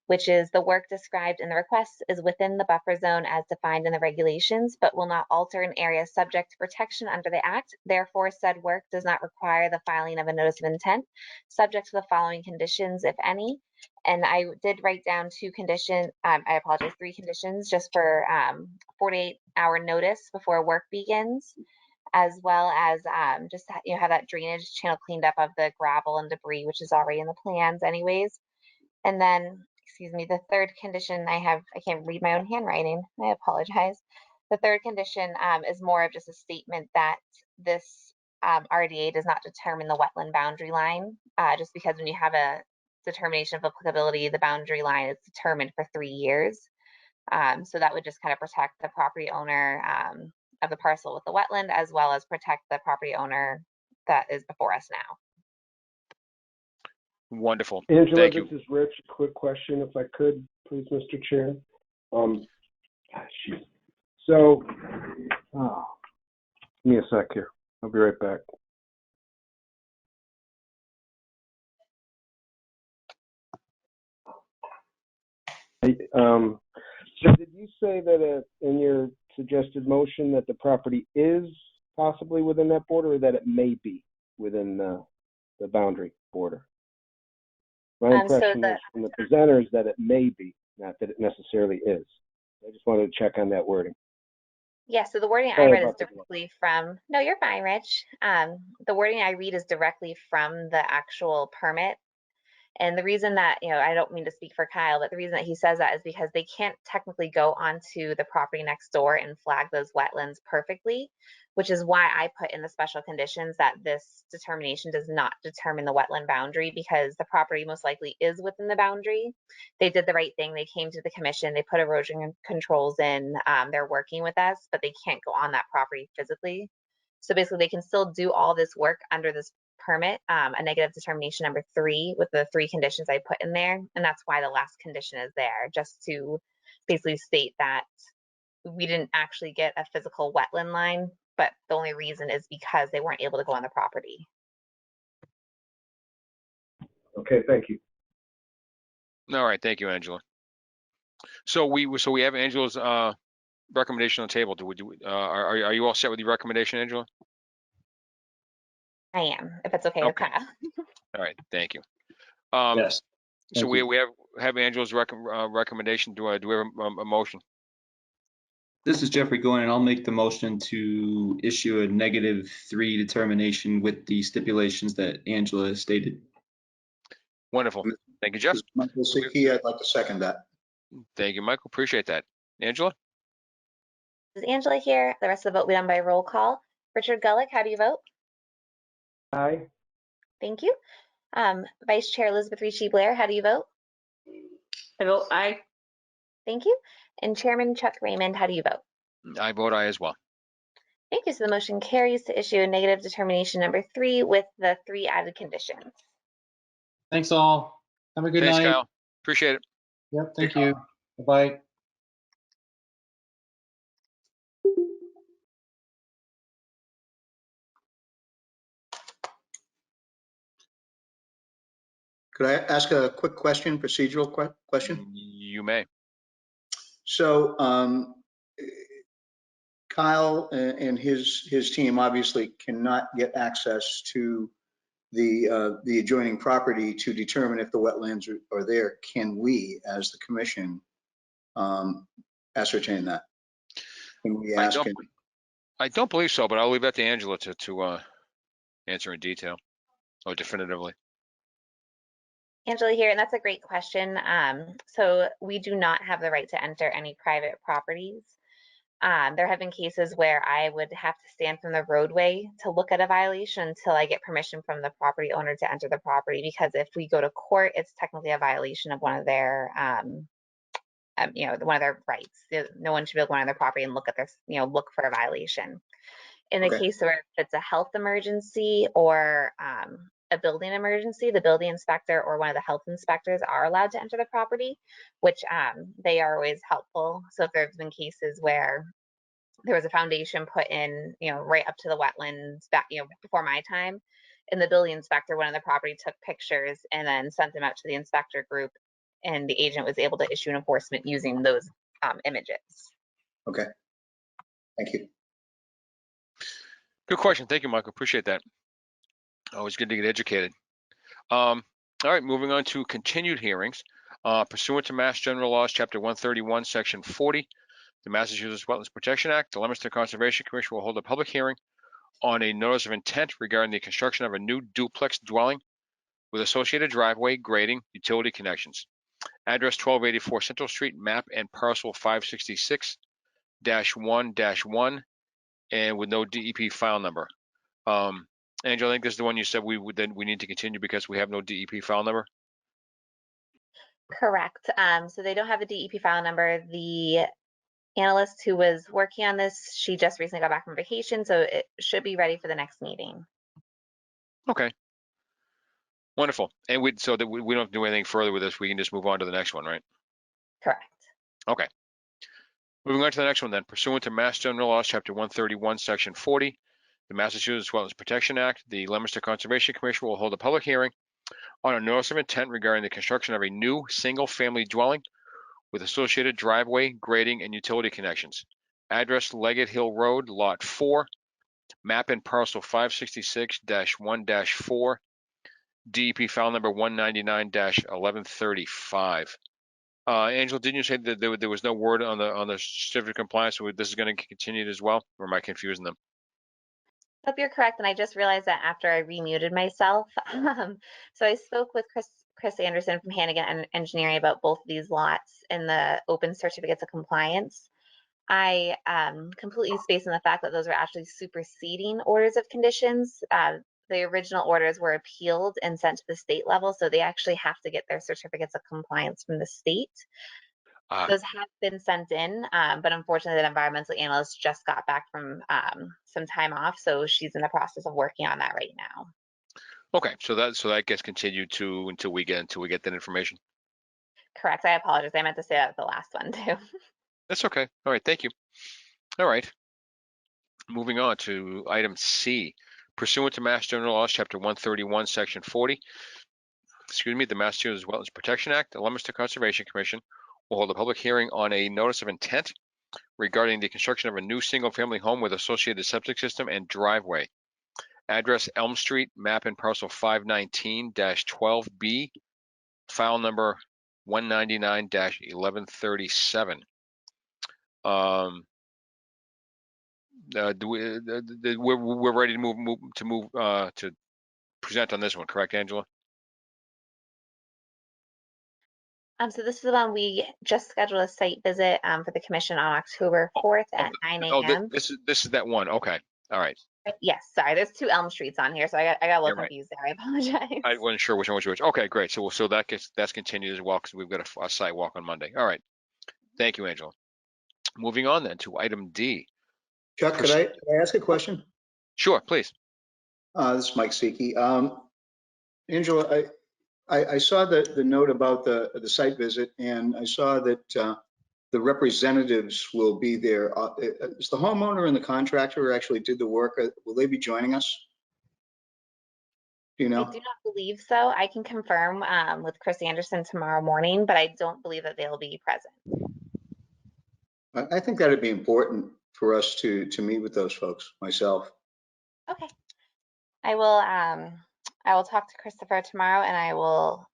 which is the work described in the request is within the buffer zone as defined in the regulations, but will not alter an area subject to protection under the Act. Therefore, said work does not require the filing of a notice of intent, subject to the following conditions, if any. And I did write down 2 conditions, I apologize, 3 conditions just for 48-hour notice before work begins, as well as just have that drainage channel cleaned up of the gravel and debris, which is already in the plans anyways. And then, excuse me, the 3rd condition I can't read my own handwriting. I apologize. The 3rd condition is more of just a statement that this RDA does not determine the wetland boundary line, just because when you have a determination of applicability, the boundary line is determined for 3 years. So that would just kind of protect the property owner of the parcel with the wetland, as well as protect the property owner that is before us now. Wonderful. Angela, thank you. This is Rich. Quick question, if I could, please, Mr. Chair. So, give me a sec here. I'll be right back. So did you say that in your suggested motion that the property is possibly within that border, or that it may be within the boundary border? My impression is from the presenters that it may be, not that it necessarily is. I just wanted to check on that wording. Yeah, so the wording I read is directly from, no, you're fine, Rich. The wording I read is directly from the actual permit. And the reason that, I don't mean to speak for Kyle, but the reason that he says that is because they can't technically go onto the property next door and flag those wetlands perfectly, which is why I put in the special conditions that this determination does not determine the wetland boundary, because the property most likely is within the boundary. They did the right thing. They came to the commission, they put erosion controls in, they're working with us, but they can't go on that property physically. So basically they can still do all this work under this permit, a negative determination number 3 with the 3 conditions I put in there. And that's why the last condition is there, just to basically state that we didn't actually get a physical wetland line, but the only reason is because they weren't able to go on the property. Okay, thank you. All right, thank you, Angela. So we have Angela's recommendation on the table. Are you all set with your recommendation, Angela? I am, if it's okay with Okay. Kyle. All right, thank you. Yes. So Thank you. we have Angela's recommendation. Do we have a motion? This is Jeffrey Goin, and I'll make the motion to issue a -3 determination with the stipulations that Angela stated. Wonderful. Thank you, Jeff. This is Michael Siki. I'd like to second that. Thank you, Michael. Appreciate that. Angela? This is Angela here. The rest of the vote will be done by roll call. Richard Gulick, how do you vote? Aye. Thank you. Vice Chair Elizabeth Ricci Blair, how do you vote? I vote aye. Thank you. And Chairman Chuck Raymond, how do you vote? I vote aye as well. Thank you. So the motion carries to issue a negative determination number 3 with the 3 added conditions. Thanks all. Have a good Thanks, night. Kyle. Appreciate it. Yep, thank you. Bye-bye. Could I ask a quick question, procedural question? You may. So Kyle and his team obviously cannot get access to the adjoining property to determine if the wetlands are there. Can we, as the commission, ascertain that? Can we ask him? I don't believe so, but I'll leave that to Angela to answer in detail or definitively. Angela here, and that's a great question. So we do not have the right to enter any private properties. There have been cases where I would have to stand from the roadway to look at a violation until I get permission from the property owner to enter the property, because if we go to court, it's technically a violation of one of their, one of their rights. No one should be able to go on their property and look at this, look for a violation. In the Okay. case where if it's a health emergency or a building emergency, the building inspector or one of the health inspectors are allowed to enter the property, which they are always helpful. So if there's been cases where there was a foundation put in, right up to the wetlands back, before my time, and the building inspector went on the property, took pictures, and then sent them out to the inspector group, and the agent was able to issue an enforcement using those images. Okay. Thank you. Good question. Thank you, Michael. Appreciate that. Always good to get educated. All right, moving on to continued hearings. Pursuant to Mass General Laws, Chapter 131, Section 40, the Massachusetts Wetlands Protection Act, the Leominster Conservation Commission will hold a public hearing on a notice of intent regarding the construction of a new duplex dwelling with associated driveway, grading, utility connections. Address 1284 Central Street, map and parcel 566-1-1, and with no DEP file number. Angela, I think this is the one you said we need to continue because we have no DEP file number. Correct. So they don't have the DEP file number. The analyst who was working on this, she just recently got back from vacation, so it should be ready for the next meeting. Okay. Wonderful. And we don't have to do anything further with this. We can just move on to the next one, right? Correct. Okay. Moving on to the next one then. Pursuant to Mass General Laws, Chapter 131, Section 40, the Massachusetts Wetlands Protection Act, the Leominster Conservation Commission will hold a public hearing on a notice of intent regarding the construction of a new single-family dwelling with associated driveway, grading, and utility connections. Address Leggett Hill Road, Lot 4, map and parcel 566-1-4, DEP file number 199-1135. Angela, didn't you say that there was no word on the certificate of compliance? So this is going to continue as well, or am I confusing them? Hope you're correct, and I just realized that after I remuted myself. So I spoke with Chris Anderson from Hannigan Engineering about both of these lots and the open certificates of compliance. I completely spaced on the fact that those were actually superseding orders of conditions. The original orders were appealed and sent to the state level, so they actually have to get their certificates of compliance from the state. Those have been sent in, but unfortunately, the environmental analyst just got back from some time off, so she's in the process of working on that right now. Okay, so that gets continued to until we get that information. Correct. I apologize. I meant to say that at the last one too. That's okay. All right, thank you. All right. Moving on to item C. Pursuant to Mass General Laws, Chapter 131, Section 40, the Massachusetts Wetlands Protection Act, the Leominster Conservation Commission will hold a public hearing on a notice of intent regarding the construction of a new single-family home with associated septic system and driveway. Address Elm Street, map and parcel 519-12B, file number 199-1137. We're ready to move to present on this one, correct, Angela? So this is the one we just scheduled a site visit for the commission on October 4th at 9 a.m. This is that one. Okay, all right. Yes, sorry. There's two Elm Streets on here, so I got a little You're right. confused there. I apologize. I wasn't sure which one was which. Okay, great. So that's continued as well because we've got a site walk on Monday. All right. Thank you, Angela. Moving on then to item D. Chuck, could I ask a question? Sure, please. This is Mike Seiki. Angela, I saw the note about the site visit, and I saw that the representatives will be there. Is the homeowner and the contractor who actually did the work, will they be joining us? Do you know? I do not believe so. I can confirm with Chris Anderson tomorrow morning, but I don't believe that they'll be present. I think that'd be important for us to meet with those folks, myself. Okay. I will talk to Christopher tomorrow, and I will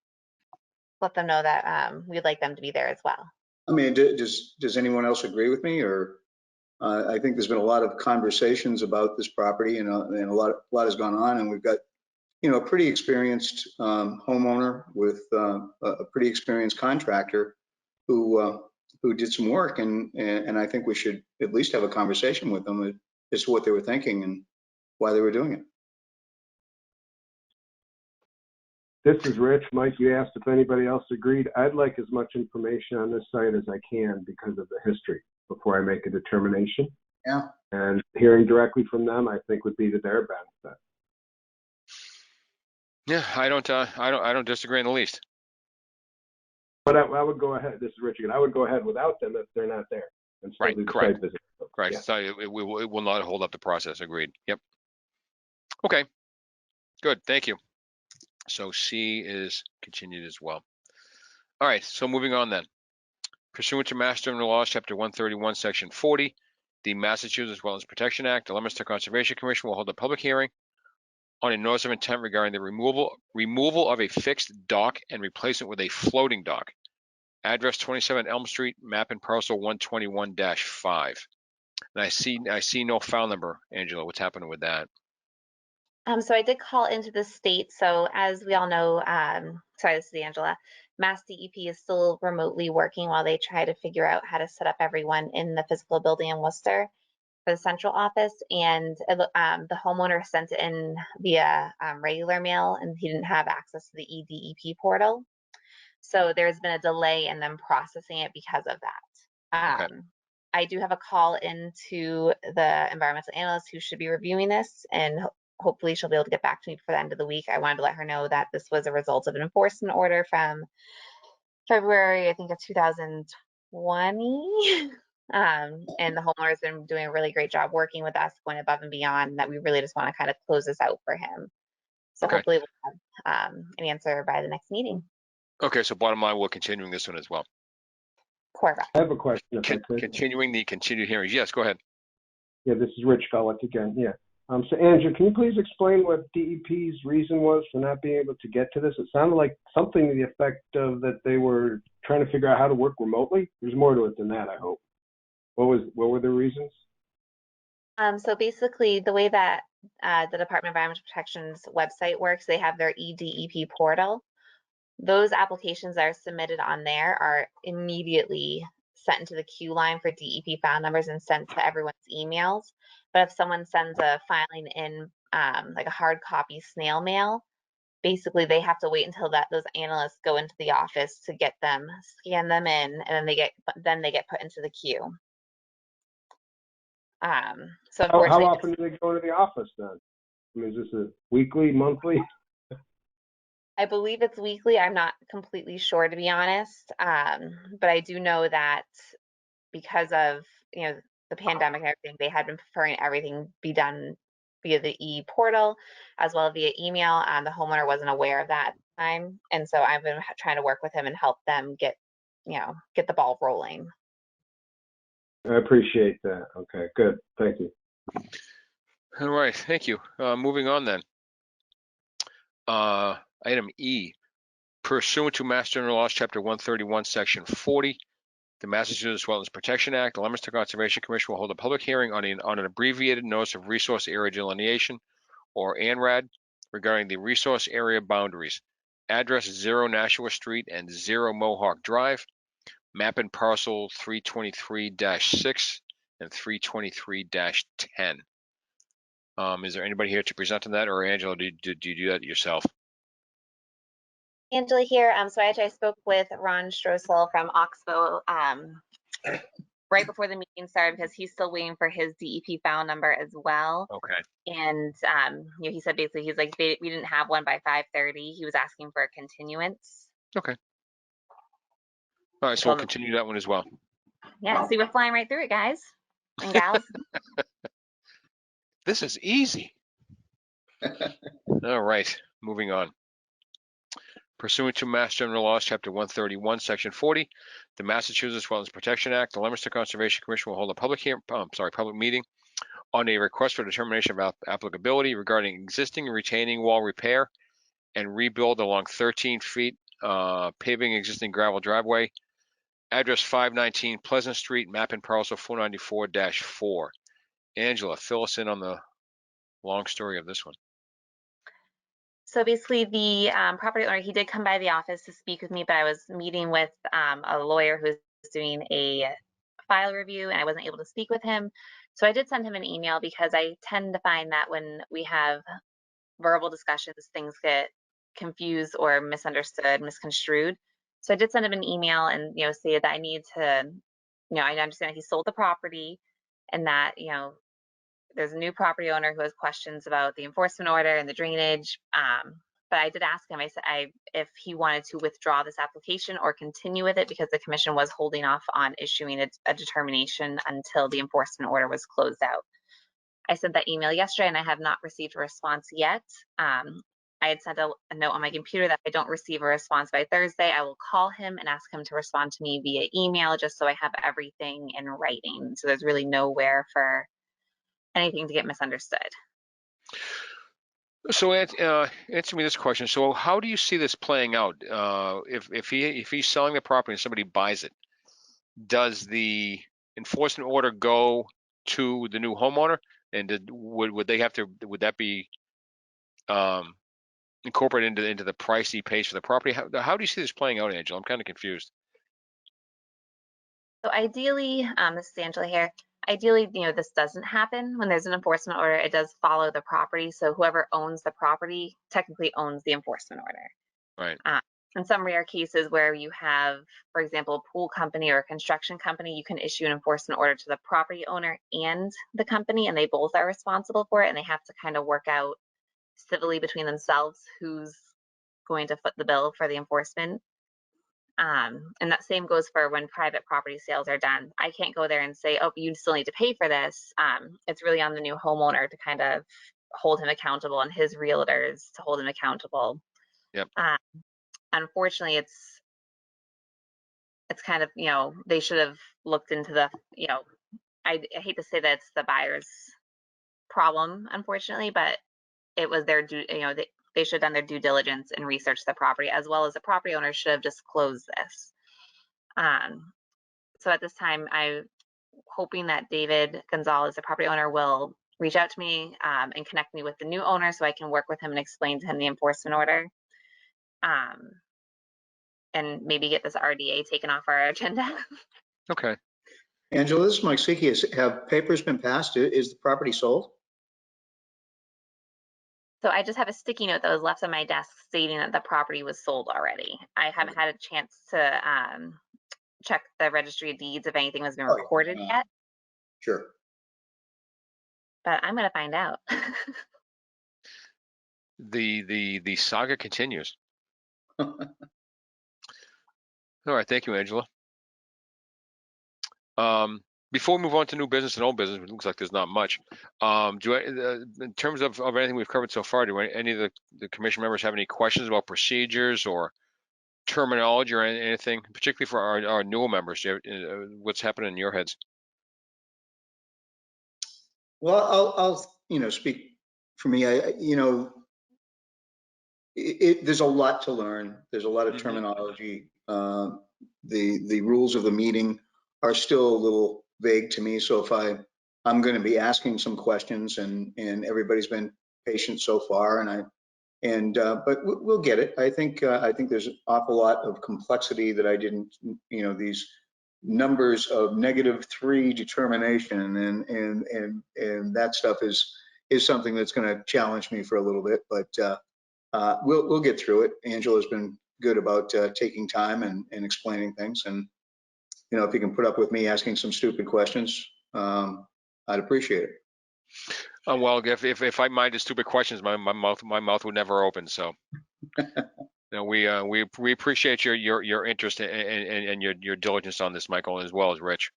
let them know that we'd like them to be there as well. I mean, does anyone else agree with me? Or I think there's been a lot of conversations about this property, and a lot has gone on, and we've got, you know, a pretty experienced homeowner with a pretty experienced contractor who did some work, and I think we should at least have a conversation with them as to what they were thinking and why they were doing it. This is Rich. Mike, you asked if anybody else agreed. I'd like as much information on this site as I can because of the history before I make a determination. Yeah. And hearing directly from them, I think would be to their benefit. Yeah, I don't disagree in the least. But I would go ahead. This is Rich again. I would go ahead without them if they're not there. And still Right, do the correct. site visit. Correct. Yeah. So it will not hold up the process. Agreed. Yep. Okay. Good. Thank you. So C is continued as well. All right. So moving on then. Pursuant to Mass General Laws, Chapter 131, Section 40, the Massachusetts Wetlands Protection Act, the Leominster Conservation Commission will hold a public hearing on a notice of intent regarding the removal of a fixed dock and replacement with a floating dock. Address 27 Elm Street, map and parcel 121-5. And I see no file number, Angela. What's happening with that? So I did call into the state. So as we all know, sorry, this is Angela. Mass DEP is still remotely working while they try to figure out how to set up everyone in the physical building in Worcester for the central office. And the homeowner sent it in via regular mail, and he didn't have access to the EDEP portal. So there's been a delay in them processing it because of that. Okay. I do have a call into the environmental analyst who should be reviewing this, and hopefully she'll be able to get back to me before the end of the week. I wanted to let her know that this was a result of an enforcement order from February, I think, of 2020. And the homeowner has been doing a really great job working with us, going above and beyond, and that we really just want to kind of close this out for him. So Okay. hopefully we'll have an answer by the next meeting. Okay, so bottom line, we're continuing this one as well. Correct. I have a question if I could. Continuing the continued hearings. Yes, go ahead. Yeah, this is Rich Fellick again. Yeah. So Andrew, can you please explain what DEP's reason was for not being able to get to this? It sounded like something to the effect of that they were trying to figure out how to work remotely. There's more to it than that, I hope. What were the reasons? So basically, the way that the Department of Environmental Protection's website works, they have their EDEP portal. Those applications that are submitted on there are immediately sent into the queue line for DEP file numbers and sent to everyone's emails. But if someone sends a filing in like a hard copy snail mail, basically they have to wait until those analysts go into the office to get them, scan them in, and then they get put into the queue. So How unfortunately, often do they go to the office then? I mean, is this a weekly, monthly? I believe it's weekly. I'm not completely sure, to be honest. But I do know that because of, the pandemic and everything, they had been preferring everything be done via the e-portal as well via email. The homeowner wasn't aware of that at the time. And so I've been trying to work with him and help them get the ball rolling. I appreciate that. Okay, good. Thank you. All right, thank you. Moving on then. Item E, pursuant to Mass General Laws, Chapter 131, Section 40, the Massachusetts Wetlands Protection Act, the Leominster Conservation Commission will hold a public hearing on an abbreviated Notice of Resource Area Delineation, or ANRAD, regarding the resource area boundaries. Address 0 Nashua Street and 0 Mohawk Drive, map and parcel 323-6 and 323-10. Is there anybody here to present on that, or Angela, do you do that yourself? Angela here. So I spoke with Ron Stroessel from Oxbow right before the meeting started because he's still waiting for his DEP file number as well. Okay. And he said basically he's like we didn't have one by 5:30. He was asking for a continuance. Okay. All right, so we'll continue that one as well. Yeah, see, we're flying right through it, guys and gals. This is easy. All right, moving on. Pursuant to Mass General Laws, Chapter 131, Section 40, the Massachusetts Wetlands Protection Act, the Leominster Conservation Commission will hold a public meeting on a request for determination of applicability regarding existing retaining wall repair and rebuild along 13 feet, paving existing gravel driveway. Address 519 Pleasant Street, map and parcel 494-4. Angela, fill us in on the long story of this one. So basically the property owner, he did come by the office to speak with me, but I was meeting with a lawyer who's doing a file review and I wasn't able to speak with him. So I did send him an email because I tend to find that when we have verbal discussions, things get confused or misunderstood, misconstrued. So I did send him an email and, say that I need to, I understand that he sold the property and that, there's a new property owner who has questions about the enforcement order and the drainage. But I did ask him, I said, if he wanted to withdraw this application or continue with it because the commission was holding off on issuing a determination until the enforcement order was closed out. I sent that email yesterday and I have not received a response yet. I had sent a note on my computer that if I don't receive a response by Thursday, I will call him and ask him to respond to me via email just so I have everything in writing. So there's really nowhere for anything to get misunderstood. So answer me this question. So how do you see this playing out? If he's selling the property and somebody buys it, does the enforcement order go to the new homeowner? And would that be incorporated into the price he pays for the property? How do you see this playing out, Angela? I'm kind of confused. So ideally, this is Angela here. Ideally, this doesn't happen when there's an enforcement order. It does follow the property. So whoever owns the property technically owns the enforcement order. Right. In some rare cases where you have, for example, a pool company or a construction company, you can issue an enforcement order to the property owner and the company, and they both are responsible for it, and they have to kind of work out civilly between themselves who's going to foot the bill for the enforcement. And that same goes for when private property sales are done. I can't go there and say, oh, you still need to pay for this. It's really on the new homeowner to kind of hold him accountable and his realtors to hold him accountable. Yep. Unfortunately, it's kind of, they should have looked into the, I hate to say that it's the buyer's problem, unfortunately, but it was their due, they should have done their due diligence and research the property, as well as the property owner should have disclosed this. So at this time, I'm hoping that David Gonzalez, the property owner, will reach out to me and connect me with the new owner so I can work with him and explain to him the enforcement order. And maybe get this RDA taken off our agenda. Okay. Angela, this is Mike Siki. Have papers been passed? Is the property sold? So I just have a sticky note that was left on my desk stating that the property was sold already. I haven't had a chance to check the registry of deeds if anything has been Oh, yeah. recorded yet, Sure. but I'm gonna find out. The saga continues. All right, thank you, Angela. Before we move on to new business and old business, it looks like there's not much. In terms of anything we've covered so far, do any of the commission members have any questions about procedures or terminology or anything, particularly for our newer members? What's happening in your heads? Well, I'll speak for me. There's a lot to learn. There's a lot of terminology. The rules of the meeting are still a little vague to me. So if I'm going to be asking some questions, and everybody's been patient so far, but we'll get it. I think there's an awful lot of complexity that I didn't, these numbers of -3 determination and that stuff is something that's going to challenge me for a little bit, but we'll get through it. Angela's been good about taking time and explaining things, and if you can put up with me asking some stupid questions, I'd appreciate it. Well, if I minded stupid questions, my mouth would never open. So, we appreciate your interest and your diligence on this, Michael, as well as Rich.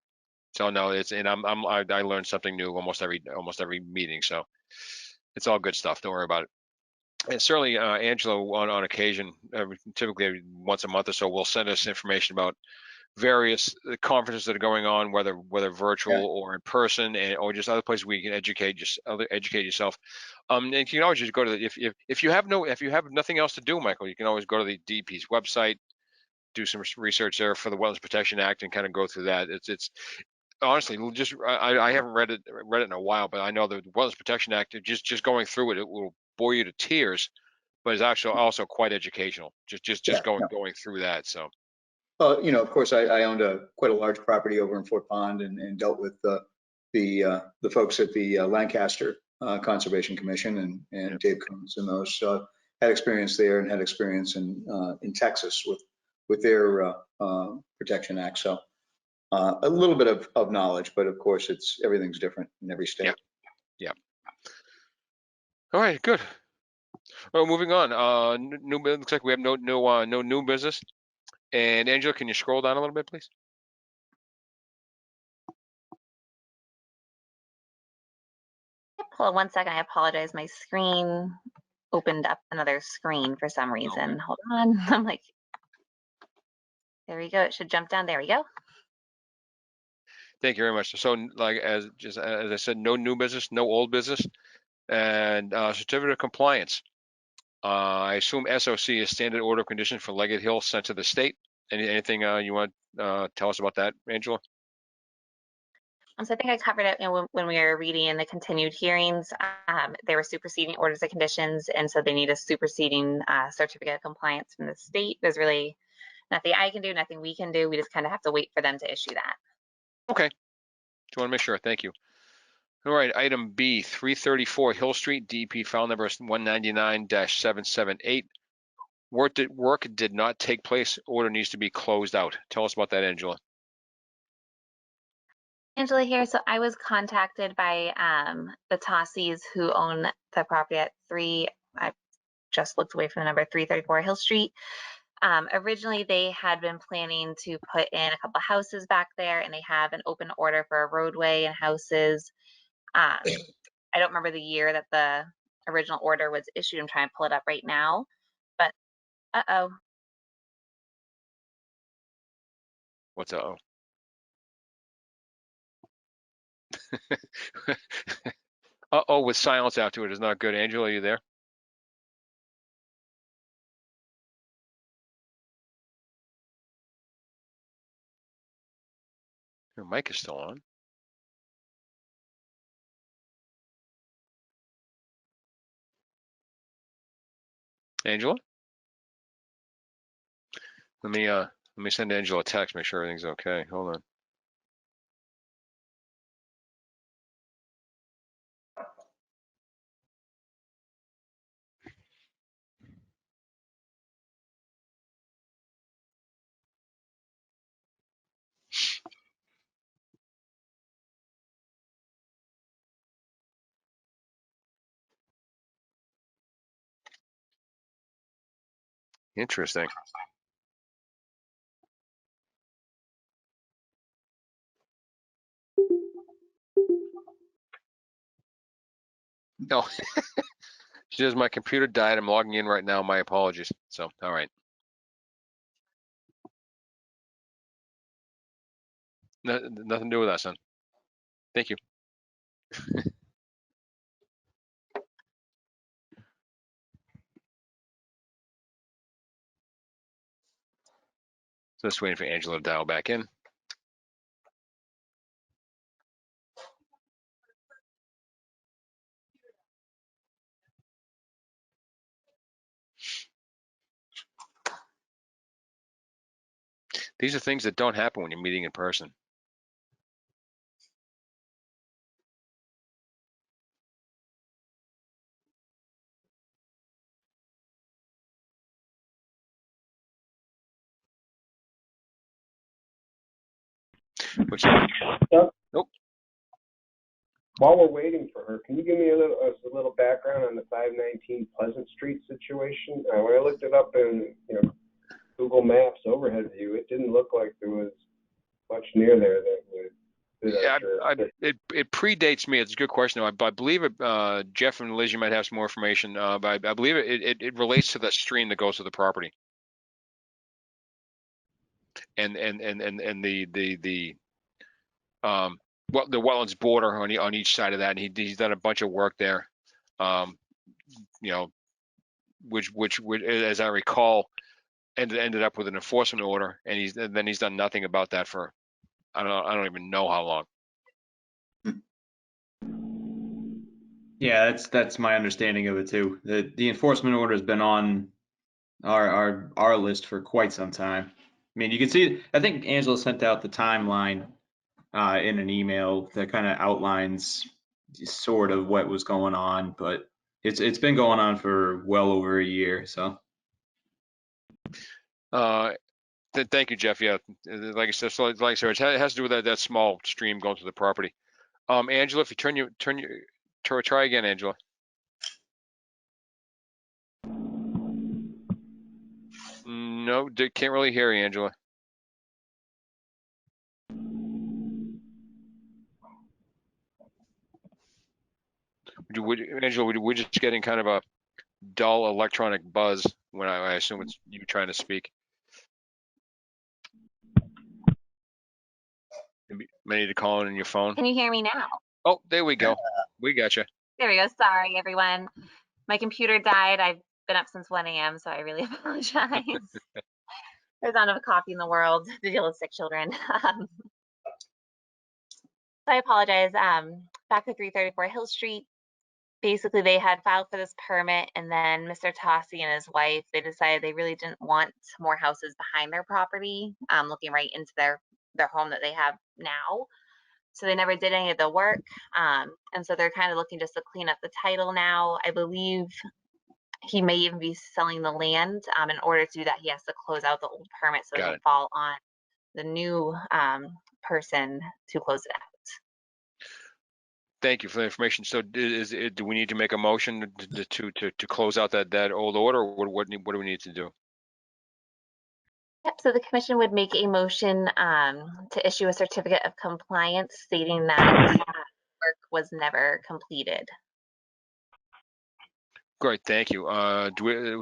So no, I learned something new almost every meeting. So it's all good stuff. Don't worry about it. And certainly, Angela, on occasion, typically once a month or so, will send us information about various conferences that are going on, whether virtual or in person, or just other places where you can educate yourself. And you can always just go to if you have nothing else to do, Michael, you can always go to the DEP's website, do some research there for the Wetlands Protection Act, and kind of go through that. It's honestly just I haven't read it in a while, but I know the Wetlands Protection Act, just going through it will bore you to tears, but it's actually also quite educational. Just going through that. So. Of course, I owned quite a large property over in Fort Pond and dealt with the folks at the Lancaster Conservation Commission and Dave Coons and those. So had experience there and had experience in Texas with their Protection Act. So a little bit of knowledge, but of course everything's different in every state. Yeah. All right, good. Well, moving on. Looks like we have no new business. And Angela, can you scroll down a little bit, please? Hold on 1 second. I apologize. My screen opened up another screen for some reason. Okay. Hold on. I'm like, there we go. It should jump down. There we go. Thank you very much. So, like as I said, no new business, no old business, and certificate of compliance. I assume SOC is standard order of conditions for Leggett Hill sent to the state. Anything you want to tell us about that, Angela? So I think I covered it when we were reading in the continued hearings. They were superseding orders of conditions, and so they need a superseding certificate of compliance from the state. There's really nothing I can do, nothing we can do. We just kind of have to wait for them to issue that. Okay. Just want to make sure. Thank you. All right. Item B, 334 Hill Street, DEP file number 199-778. Work did not take place. Order needs to be closed out. Tell us about that, Angela. Angela here. So I was contacted by the Tossies who own the property at I just looked away from the number, 334 Hill Street. Originally, they had been planning to put in a couple houses back there, and they have an open order for a roadway and houses. I don't remember the year that the original order was issued. I'm trying to pull it up right now, but uh-oh. What's uh-oh? Uh-oh with silence after it is not good. Angela, are you there? Your mic is still on. Angela? Let me send Angela a text, make sure everything's okay. Hold on. Interesting. No. She says my computer died. I'm logging in right now. My apologies. So, all right. Nothing to do with that, son. Thank you. So just waiting for Angela to dial back in. These are things that don't happen when you're meeting in person. Which, nope. While we're waiting for her, can you give me a little background on the 519 Pleasant Street situation? When I looked it up in Google Maps overhead view, it didn't look like there was much near there that would. Yeah, it predates me. It's a good question. I believe it. Jeff and Liz, you might have some more information. But I believe it relates to the stream that goes to the property, and the the wetlands border on each side of that. And he's done a bunch of work there. Which as I recall, ended up with an enforcement order, and then he's done nothing about that for I don't even know how long. Yeah, that's my understanding of it too. The enforcement order has been on our list for quite some time. I mean, you can see, I think Angela sent out the timeline in an email that kind of outlines sort of what was going on, but it's been going on for well over a year. So. Thank you, Jeff. Yeah, like I said, it has to do with that small stream going to the property. Angela, if you try again, Angela. No, can't really hear you, Angela. Angela, we're just getting kind of a dull electronic buzz when I assume it's you trying to speak. May need to call in your phone. Can you hear me now? Oh, there we go. We got you. There we go. Sorry, everyone. My computer died. I've been up since 1 a.m., so I really apologize. There's not enough coffee in the world to deal with sick children. So I apologize. Back at 334 Hill Street, basically they had filed for this permit, and then Mr. Tossi and his wife, they decided they really didn't want more houses behind their property, looking right into their home that they have now. So they never did any of the work. And so they're kind of looking just to clean up the title now. I believe he may even be selling the land. In order to do that, he has to close out the old permit so it doesn't fall on the new person to close it out. Thank you for the information. So do we need to make a motion to close out that old order, or what do we need to do? Yep, so the commission would make a motion to issue a certificate of compliance stating that work was never completed. Great, thank you.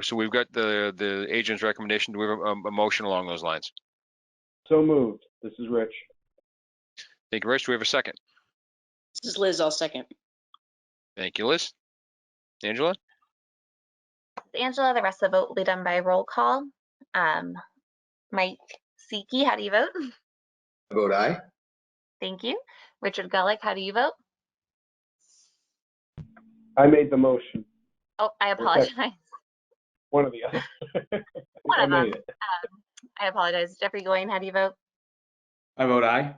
So we've got the agent's recommendation. Do we have a motion along those lines? So moved. This is Rich. Thank you, Rich. Do we have a second? This is Liz. I'll second. Thank you, Liz. Angela? Angela, the rest of the vote will be done by roll call. Mike Siki, how do you vote? I vote aye. Thank you. Richard Gulick, how do you vote? I made the motion. Oh, I apologize. One of the other. One of them. I apologize. Jeffrey Goyne, how do you vote? I vote aye.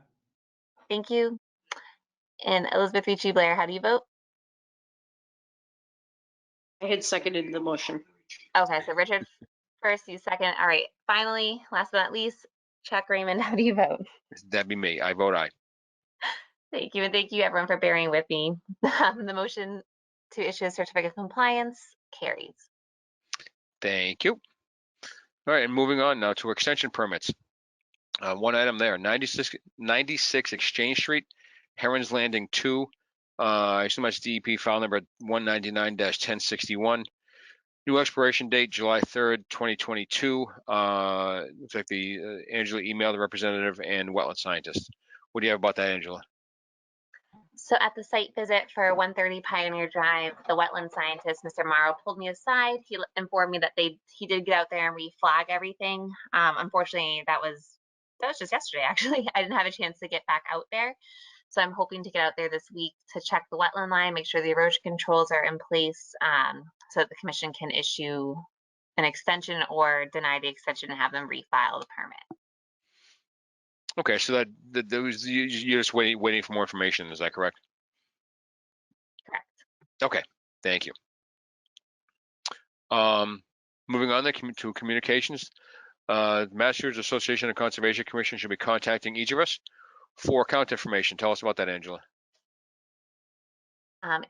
Thank you. And Elizabeth Ricci Blair, how do you vote? I had seconded the motion. Okay, so Richard first, you second. All right, finally, last but not least, Chuck Raymond, how do you vote? That'd be me. I vote aye. Thank you, and thank you everyone for bearing with me. The motion to issue a certificate of compliance carries. Thank you. All right, and moving on now to extension permits. One item there, 96 Exchange Street, Heron's Landing 2. I assume that's DEP file number 199-1061. New expiration date, July 3rd, 2022. Looks like Angela emailed the representative and wetland scientist. What do you have about that, Angela? So at the site visit for 130 Pioneer Drive, the wetland scientist, Mr. Morrow, pulled me aside. He informed me that he did get out there and reflag everything. Unfortunately, that was just yesterday, actually. I didn't have a chance to get back out there. So I'm hoping to get out there this week to check the wetland line, make sure the erosion controls are in place, so that the commission can issue an extension or deny the extension and have them refile the permit. Okay, so you're just waiting for more information. Is that correct? Correct. Okay, thank you. Moving on to communications. Massachusetts Association of Conservation Commission should be contacting each of us for account information. Tell us about that, Angela.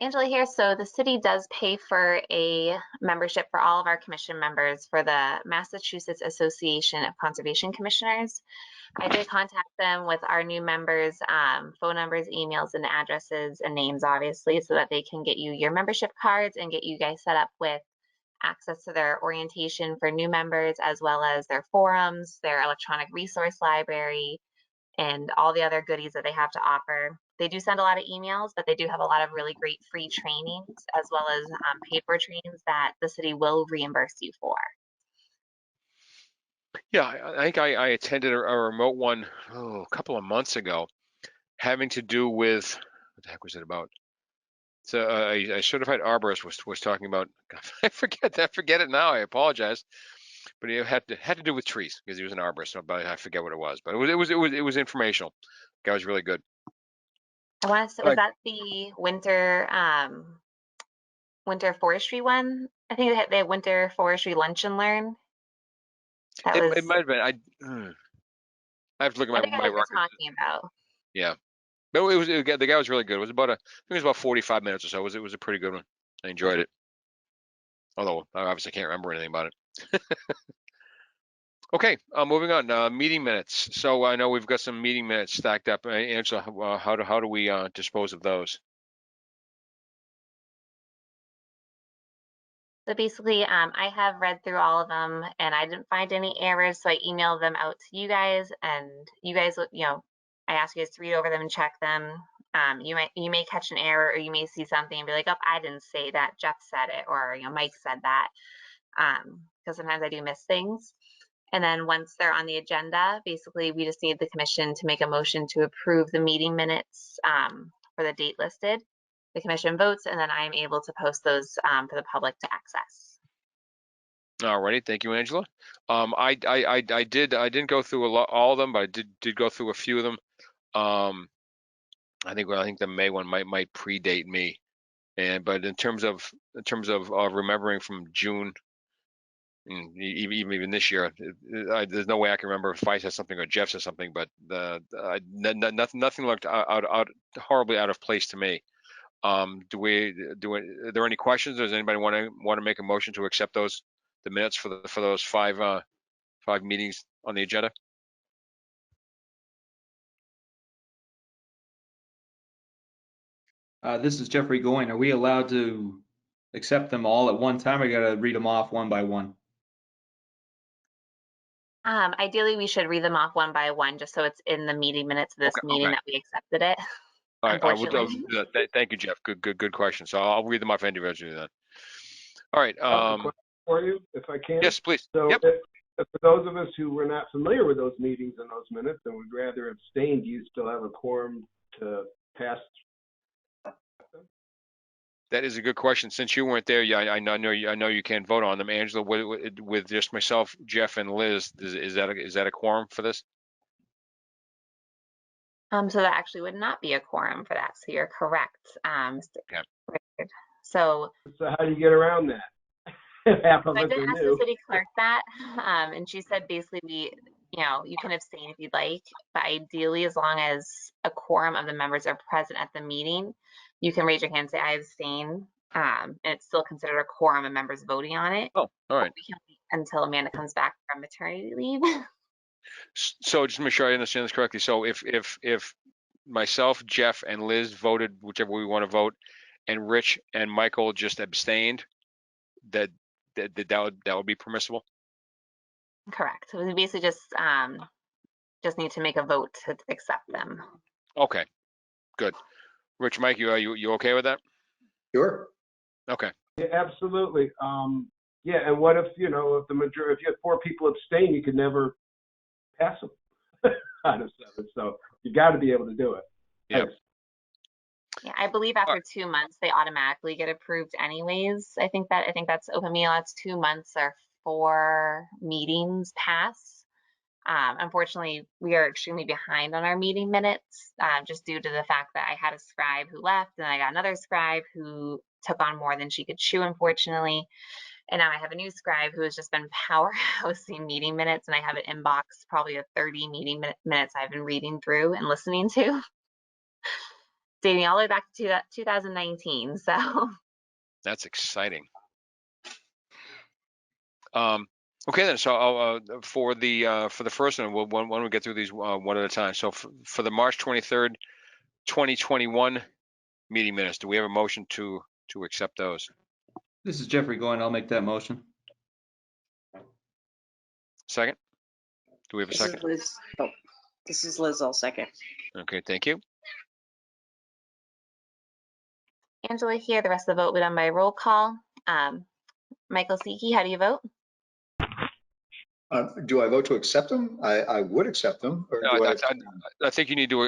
Angela here. So the city does pay for a membership for all of our commission members for the Massachusetts Association of Conservation Commissioners. I did contact them with our new members, phone numbers, emails, and addresses and names, obviously, so that they can get you your membership cards and get you guys set up with access to their orientation for new members, as well as their forums, their electronic resource library, and all the other goodies that they have to offer. They do send a lot of emails, but they do have a lot of really great free trainings, as well as paid for trainings that the city will reimburse you for. Yeah, I think I attended a remote one a couple of months ago, having to do with, what the heck was it about? So a certified arborist was talking about, God, I forget it now. I apologize, but it had to do with trees because he was an arborist. But I forget what it was. But it was informational. The guy was really good. I want to say, was that the winter forestry one? I think they had winter forestry lunch and learn. It might have been. I have to look at my record. Talking about. Yeah, but the guy was really good. It was I think it was about 45 minutes or so. It was a pretty good one. I enjoyed it. Although I obviously can't remember anything about it. Okay, moving on. Meeting minutes. So I know we've got some meeting minutes stacked up. Angela, how do we dispose of those? So basically, I have read through all of them and I didn't find any errors. So I emailed them out to you guys, and you guys, I asked you guys to read over them and check them. You may catch an error, or you may see something and be like, oh, I didn't say that. Jeff said it, or Mike said that. Because sometimes I do miss things. And then once they're on the agenda, basically we just need the commission to make a motion to approve the meeting minutes for the date listed. The commission votes, and then I am able to post those for the public to access. Alrighty, thank you, Angela. I didn't go through all of them, but I did go through a few of them. I think the May one might predate me, but in terms of remembering from June, and even this year, there's no way I can remember if I said something or Jeff said something, but nothing looked out horribly out of place to me. Are there any questions? Does anybody want to make a motion to accept the minutes for those five meetings on the agenda? This is Jeffrey Goin. Are we allowed to accept them all at one time? I got to read them off one by one. Ideally, we should read them off one by one, just so it's in the meeting minutes of this meeting that we accepted it. All right, thank you, Jeff. Good question. So I'll read them off individually then. All right. For you, if I can. Yes, please. So yep. if for those of us who were not familiar with those meetings and those minutes and would rather abstain, do you still have a quorum to pass? That is a good question. Since you weren't there, yeah, I know you can't vote on them. Angela, with just myself, Jeff, and Liz, is that a quorum for this? So that actually would not be a quorum for that. So you're correct, Mr. Okay. Richard. So how do you get around that? Half of I us did are ask new. the city clerk that, and she said basically you can abstain if you'd like, but ideally, as long as a quorum of the members are present at the meeting, you can raise your hand and say I abstain, and it's still considered a quorum of members voting on it. Oh, all right. until Amanda comes back from maternity leave. So just to make sure I understand this correctly. So if myself, Jeff, and Liz voted whichever we want to vote, and Rich and Michael just abstained, that would be permissible? Correct. So we basically just need to make a vote to accept them. Okay, good. Rich, Mike, you okay with that? Sure. Okay. Yeah, absolutely. Yeah, and what if, you know, if if you had 4 people abstain, you could never pass them out of 7. So you got to be able to do it. Yeah. Thanks. Yeah, I believe after 2 months they automatically get approved anyways. I think that's open meeting law. It's 2 months or 4 meetings pass. Unfortunately, we are extremely behind on our meeting minutes, just due to the fact that I had a scribe who left, and I got another scribe who took on more than she could chew, unfortunately. And now I have a new scribe who has just been powerhousing meeting minutes, and I have an inbox probably of 30 meeting minutes I've been reading through and listening to, dating all the way back to 2019. So That's exciting. Okay then. So for the first one, why don't we get through these one at a time? So for the March 23rd, 2021 meeting minutes, do we have a motion to accept those? This is Jeffrey Goin. I'll make that motion. Second? Do we have a This second? is Liz. Oh, this is Liz. I'll second. Okay, thank you. Angela here. The rest of the vote will be done by roll call. Michael Siki, how do you vote? Do I vote to accept them? I would accept them. Or No, do I think you need to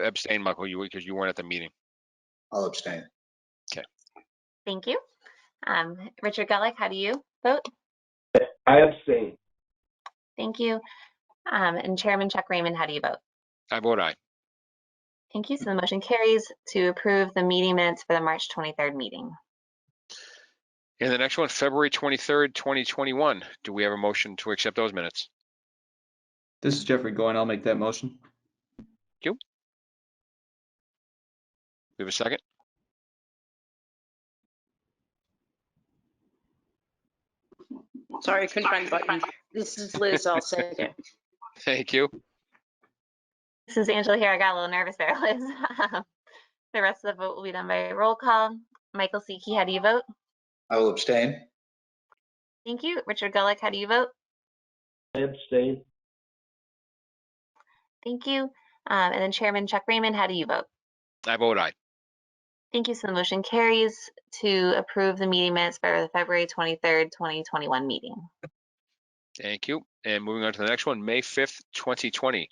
abstain, Michael, because you weren't at the meeting. I'll abstain. Thank you. Richard Gulick, how do you vote? I abstain. Thank you. And Chairman Chuck Raymond, how do you vote? I vote aye. Thank you. So the motion carries to approve the meeting minutes for the March 23rd meeting. And the next one, February 23rd, 2021. Do we have a motion to accept those minutes? This is Jeffrey Goin. I'll make that motion. Thank you. We have a second? Sorry, I couldn't find the button. This is Liz. I'll second. Thank you. This is Angela here. I got a little nervous there, Liz. The rest of the vote will be done by roll call. Michael Siki, how do you vote? I will abstain. Thank you. Richard Gulick, how do you vote? I abstain. Thank you. And then Chairman Chuck Raymond, how do you vote? I vote aye. Thank you. So the motion carries to approve the meeting minutes for the February 23rd, 2021 meeting. Thank you. And moving on to the next one, May 5th, 2020.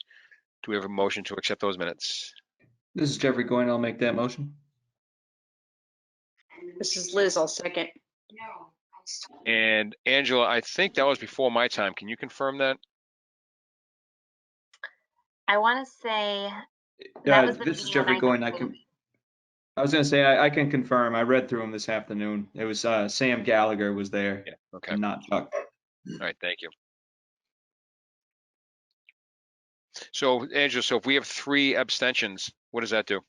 Do we have a motion to accept those minutes? This is Jeffrey Goin. I'll make that motion. This is Liz. I'll second. And Angela, I think that was before my time. Can you confirm that? I want to say that was the This is meeting Jeffrey when Goin. I was going to say I can confirm. I read through them this afternoon. It was Sam Gallagher was there, Yeah. Okay. and not Chuck. All right. Thank you. So Angela, so if we have 3 abstentions, what does that do?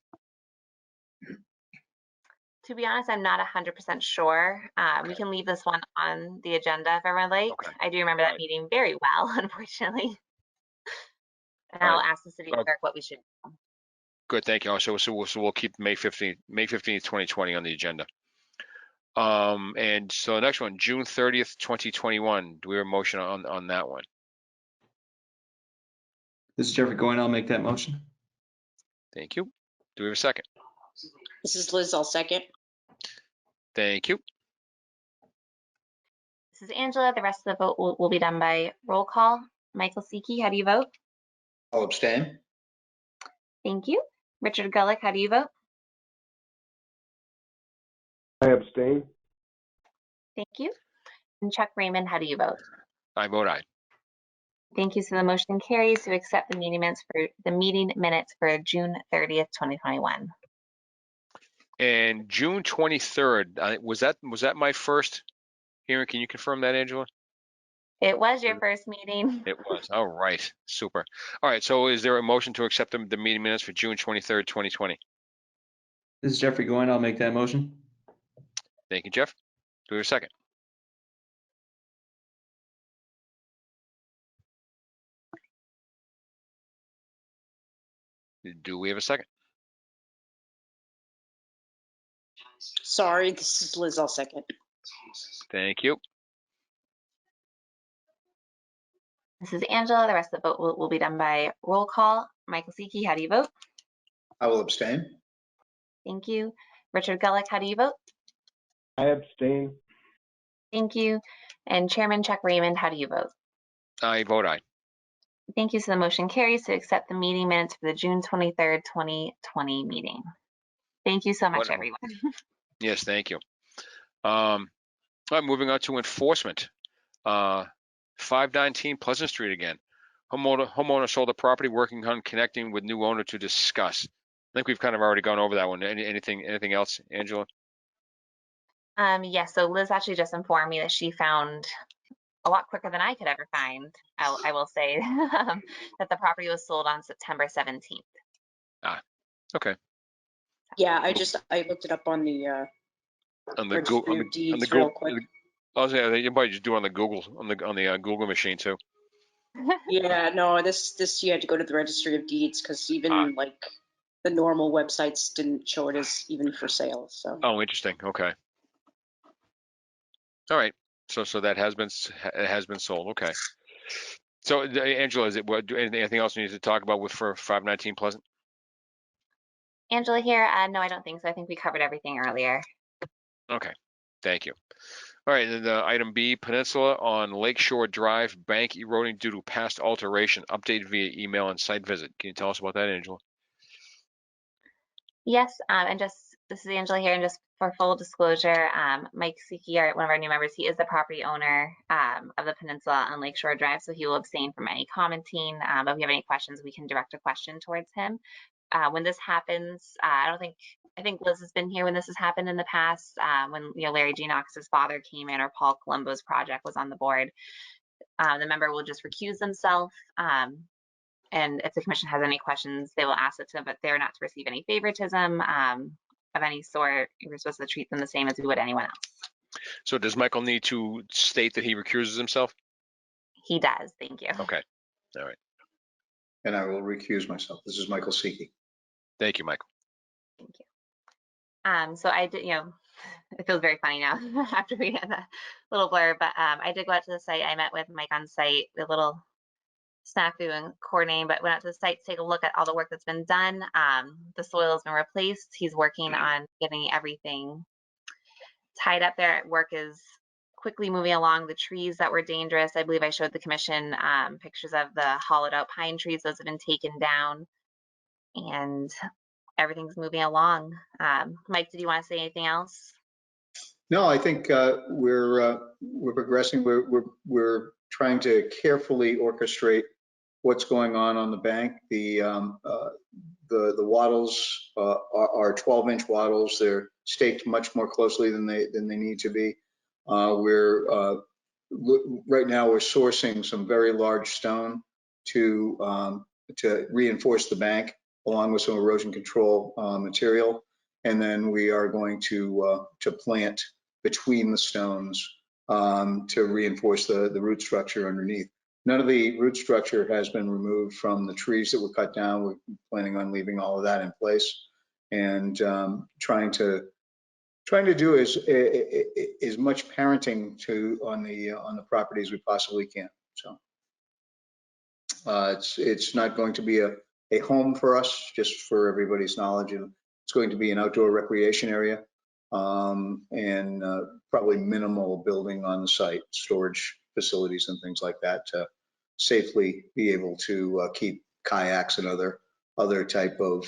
To be honest, I'm not 100% sure. We can leave this one on the agenda if everyone likes. Okay. I do remember that meeting very well, unfortunately. And I'll ask the city clerk what we should do. Good, thank you. So we'll keep May 15th, 2020 on the agenda. And so the next one, June 30th, 2021. Do we have a motion on that one? This is Jeffrey Goin. I'll make that motion. Thank you. Do we have a second? This is Liz. I'll second. Thank you. This is Angela. The rest of the vote will be done by roll call. Michael Siki, how do you vote? I'll abstain. Thank you. Richard Gulick, how do you vote? I abstain. Thank you. And Chuck Raymond, how do you vote? I vote aye. Thank you. So the motion carries to accept the meeting minutes for June 30th, 2021. And June 23rd, was that my first hearing? Can you confirm that, Angela? It was your first meeting. It was. All right. Super. All right. So is there a motion to accept the meeting minutes for June 23rd, 2020? This is Jeffrey Goin. I'll make that motion. Thank you, Jeff. Do we have a second? Do we have a second? Sorry, this is Liz. I'll second. Thank you. This is Angela. The rest of the vote will be done by roll call. Michael Siki, how do you vote? I will abstain. Thank you. Richard Gulick, how do you vote? I abstain. Thank you. And Chairman Chuck Raymond, how do you vote? I vote aye. Thank you. So the motion carries to accept the meeting minutes for the June 23rd, 2020 meeting. Thank you so much, Wonderful. everyone. Yes, thank you. All right, moving on to enforcement. 519 Pleasant Street again. Homeowner sold a property, working on connecting with new owner to discuss. I think we've kind of already gone over that one. Anything else, Angela? Yes, so Liz actually just informed me that she found a lot quicker than I could ever find, I will say, that the property was sold on September 17th. Okay. Yeah, I looked it up on the registry of deeds real quick. I was saying you might just do it on the Google Google machine too. Yeah, no, this you had to go to the registry of deeds because even like the normal websites didn't show it as even for sale. So. Oh, interesting. Okay. All right. So that has been sold. Okay. So Angela, is it anything else you need to talk about for 519 Pleasant? Angela here. No, I don't think so. I think we covered everything earlier. Okay. Thank you. All right, and item B, Peninsula on Lakeshore Drive, bank eroding due to past alteration, updated via email and site visit. Can you tell us about that, Angela? Yes, and this is Angela here, and just for full disclosure, Mike Siki, one of our new members, he is the property owner of the Peninsula on Lakeshore Drive, so he will abstain from any commenting. But if we have any questions, we can direct a question towards him. When this happens, I think Liz has been here when this has happened in the past, when Larry G. Knox's father came in or Paul Colombo's project was on the board. The member will just recuse themselves. And if the commission has any questions, they will ask it to them, but they're not to receive any favoritism of any sort. We're supposed to treat them the same as we would anyone else. So does Michael need to state that he recuses himself? He does. Thank you. Okay. All right. And I will recuse myself. This is Michael Siki. Thank you, Michael. Thank you. So I did, it feels very funny now after we had a little blur, but I did go out to the site. I met with Mike on site, a little snafu and coordinating, but went out to the site to take a look at all the work that's been done. The soil has been replaced. He's working on getting everything tied up there. Work is quickly moving along. The trees that were dangerous, I believe I showed the commission pictures of the hollowed out pine trees. Those have been taken down and everything's moving along. Mike, did you want to say anything else? No, I think we're progressing. We're trying to carefully orchestrate what's going on the bank. The wattles are 12-inch wattles. They're staked much more closely than they need to be. Right now we're sourcing some very large stone to reinforce the bank, along with some erosion control material, and then we are going to plant between the stones to reinforce the root structure underneath. None of the root structure has been removed from the trees that were cut down. We're planning on leaving all of that in place and trying to do as much parenting on the property as we possibly can. So it's not going to be a home for us, just for everybody's knowledge. It's going to be an outdoor recreation area and probably minimal building on the site, storage facilities and things like that to safely be able to keep kayaks and other type of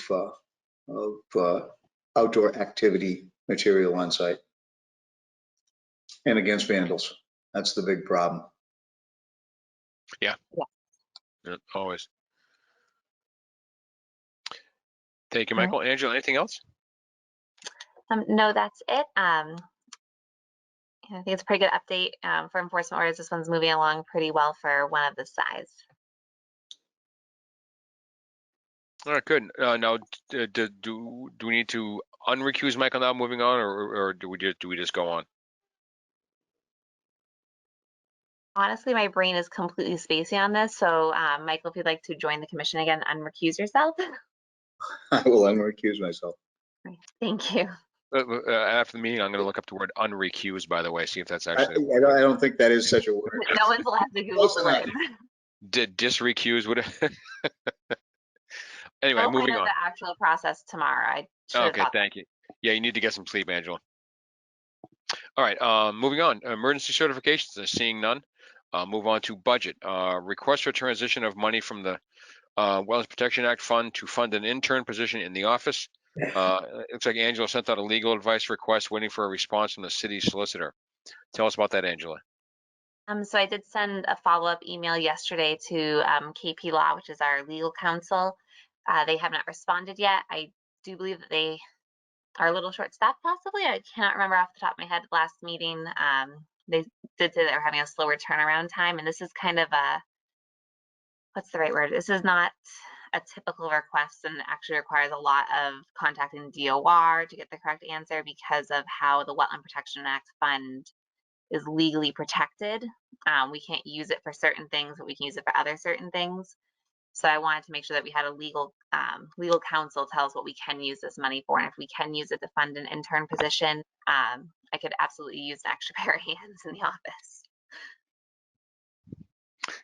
outdoor activity material on site. And against vandals. That's the big problem. Yeah. Always. Thank you, Michael. Angela, anything else? No, that's it. I think it's a pretty good update for enforcement orders. This one's moving along pretty well for one of this size. All right, good. Now, do we need to unrecuse Michael now, moving on, or do we just go on? Honestly, my brain is completely spacey on this. So, Michael, if you'd like to join the commission again, unrecuse yourself. I will unrecuse myself. Thank you. After the meeting, I'm going to look up the word unrecused, by the way, see if that's I actually. I don't think that is such a word. No one's allowed to Google Close the enough. word. Did disrecuse would Anyway, I'll find moving out on. the actual process tomorrow. I should have Okay, thought. thank you. Yeah, you need to get some sleep, Angela. All right, moving on. Emergency certifications, seeing none. Move on to budget. Request for transition of money from the Wetlands Protection Act fund to fund an intern position in the office. It looks like Angela sent out a legal advice request waiting for a response from the city solicitor. Tell us about that, Angela. So I did send a follow-up email yesterday to KP Law, which is our legal counsel. They have not responded yet. I do believe that they are a little short-staffed, possibly. I cannot remember off the top of my head. Last meeting, they did say they were having a slower turnaround time, and this is kind of a, what's the right word? This is not a typical request and actually requires a lot of contacting DOR to get the correct answer because of how the Wetland Protection Act fund is legally protected. We can't use it for certain things, but we can use it for other certain things. So I wanted to make sure that we had a legal counsel tell us what we can use this money for. And if we can use it to fund an intern position, I could absolutely use an extra pair of hands in the office.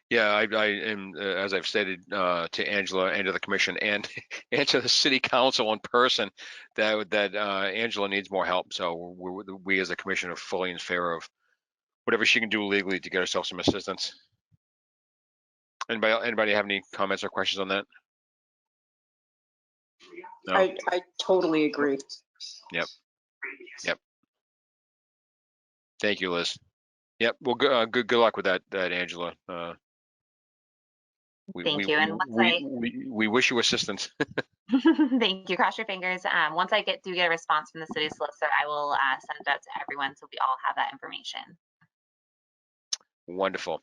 Yeah, I am, as I've stated to Angela and to the commission and and to the city council in person, that Angela needs more help. So we as a commission are fully in favor of whatever she can do legally to get herself some assistance. Anybody have any comments or questions on that? No? I totally agree. Yep. Thank you, Liz. Yep. Well, good luck with that, Angela. Thank you. And we wish you assistance. Thank you. Cross your fingers. Once I do get a response from the city solicitor, I will send it out to everyone so we all have that information. Wonderful.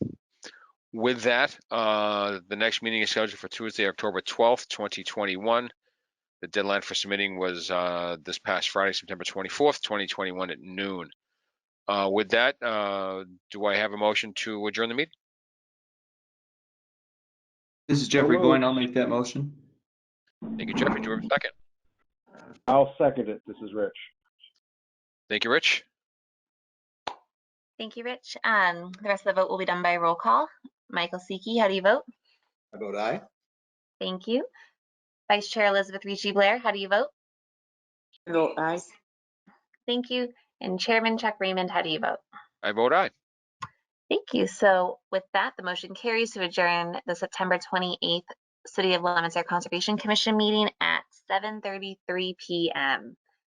With that, the next meeting is scheduled for Tuesday, October 12th, 2021. The deadline for submitting was this past Friday, September 24th, 2021 at noon. With that, do I have a motion to adjourn the meeting? This is Jeffrey Goyne. I'll make that motion. Thank you, Jeffrey. Do we have a second? I'll second it. This is Rich. Thank you, Rich. Thank you, Rich. The rest of the vote will be done by roll call. Michael Siki, how do you vote? I vote aye. Thank you. Vice Chair Elizabeth Ricci Blair, how do you vote? I vote aye. Thank you. And Chairman Chuck Raymond, how do you vote? I vote aye. Thank you. So with that, the motion carries to adjourn the September 28th City of Leominster Conservation Commission meeting at 7:33 p.m.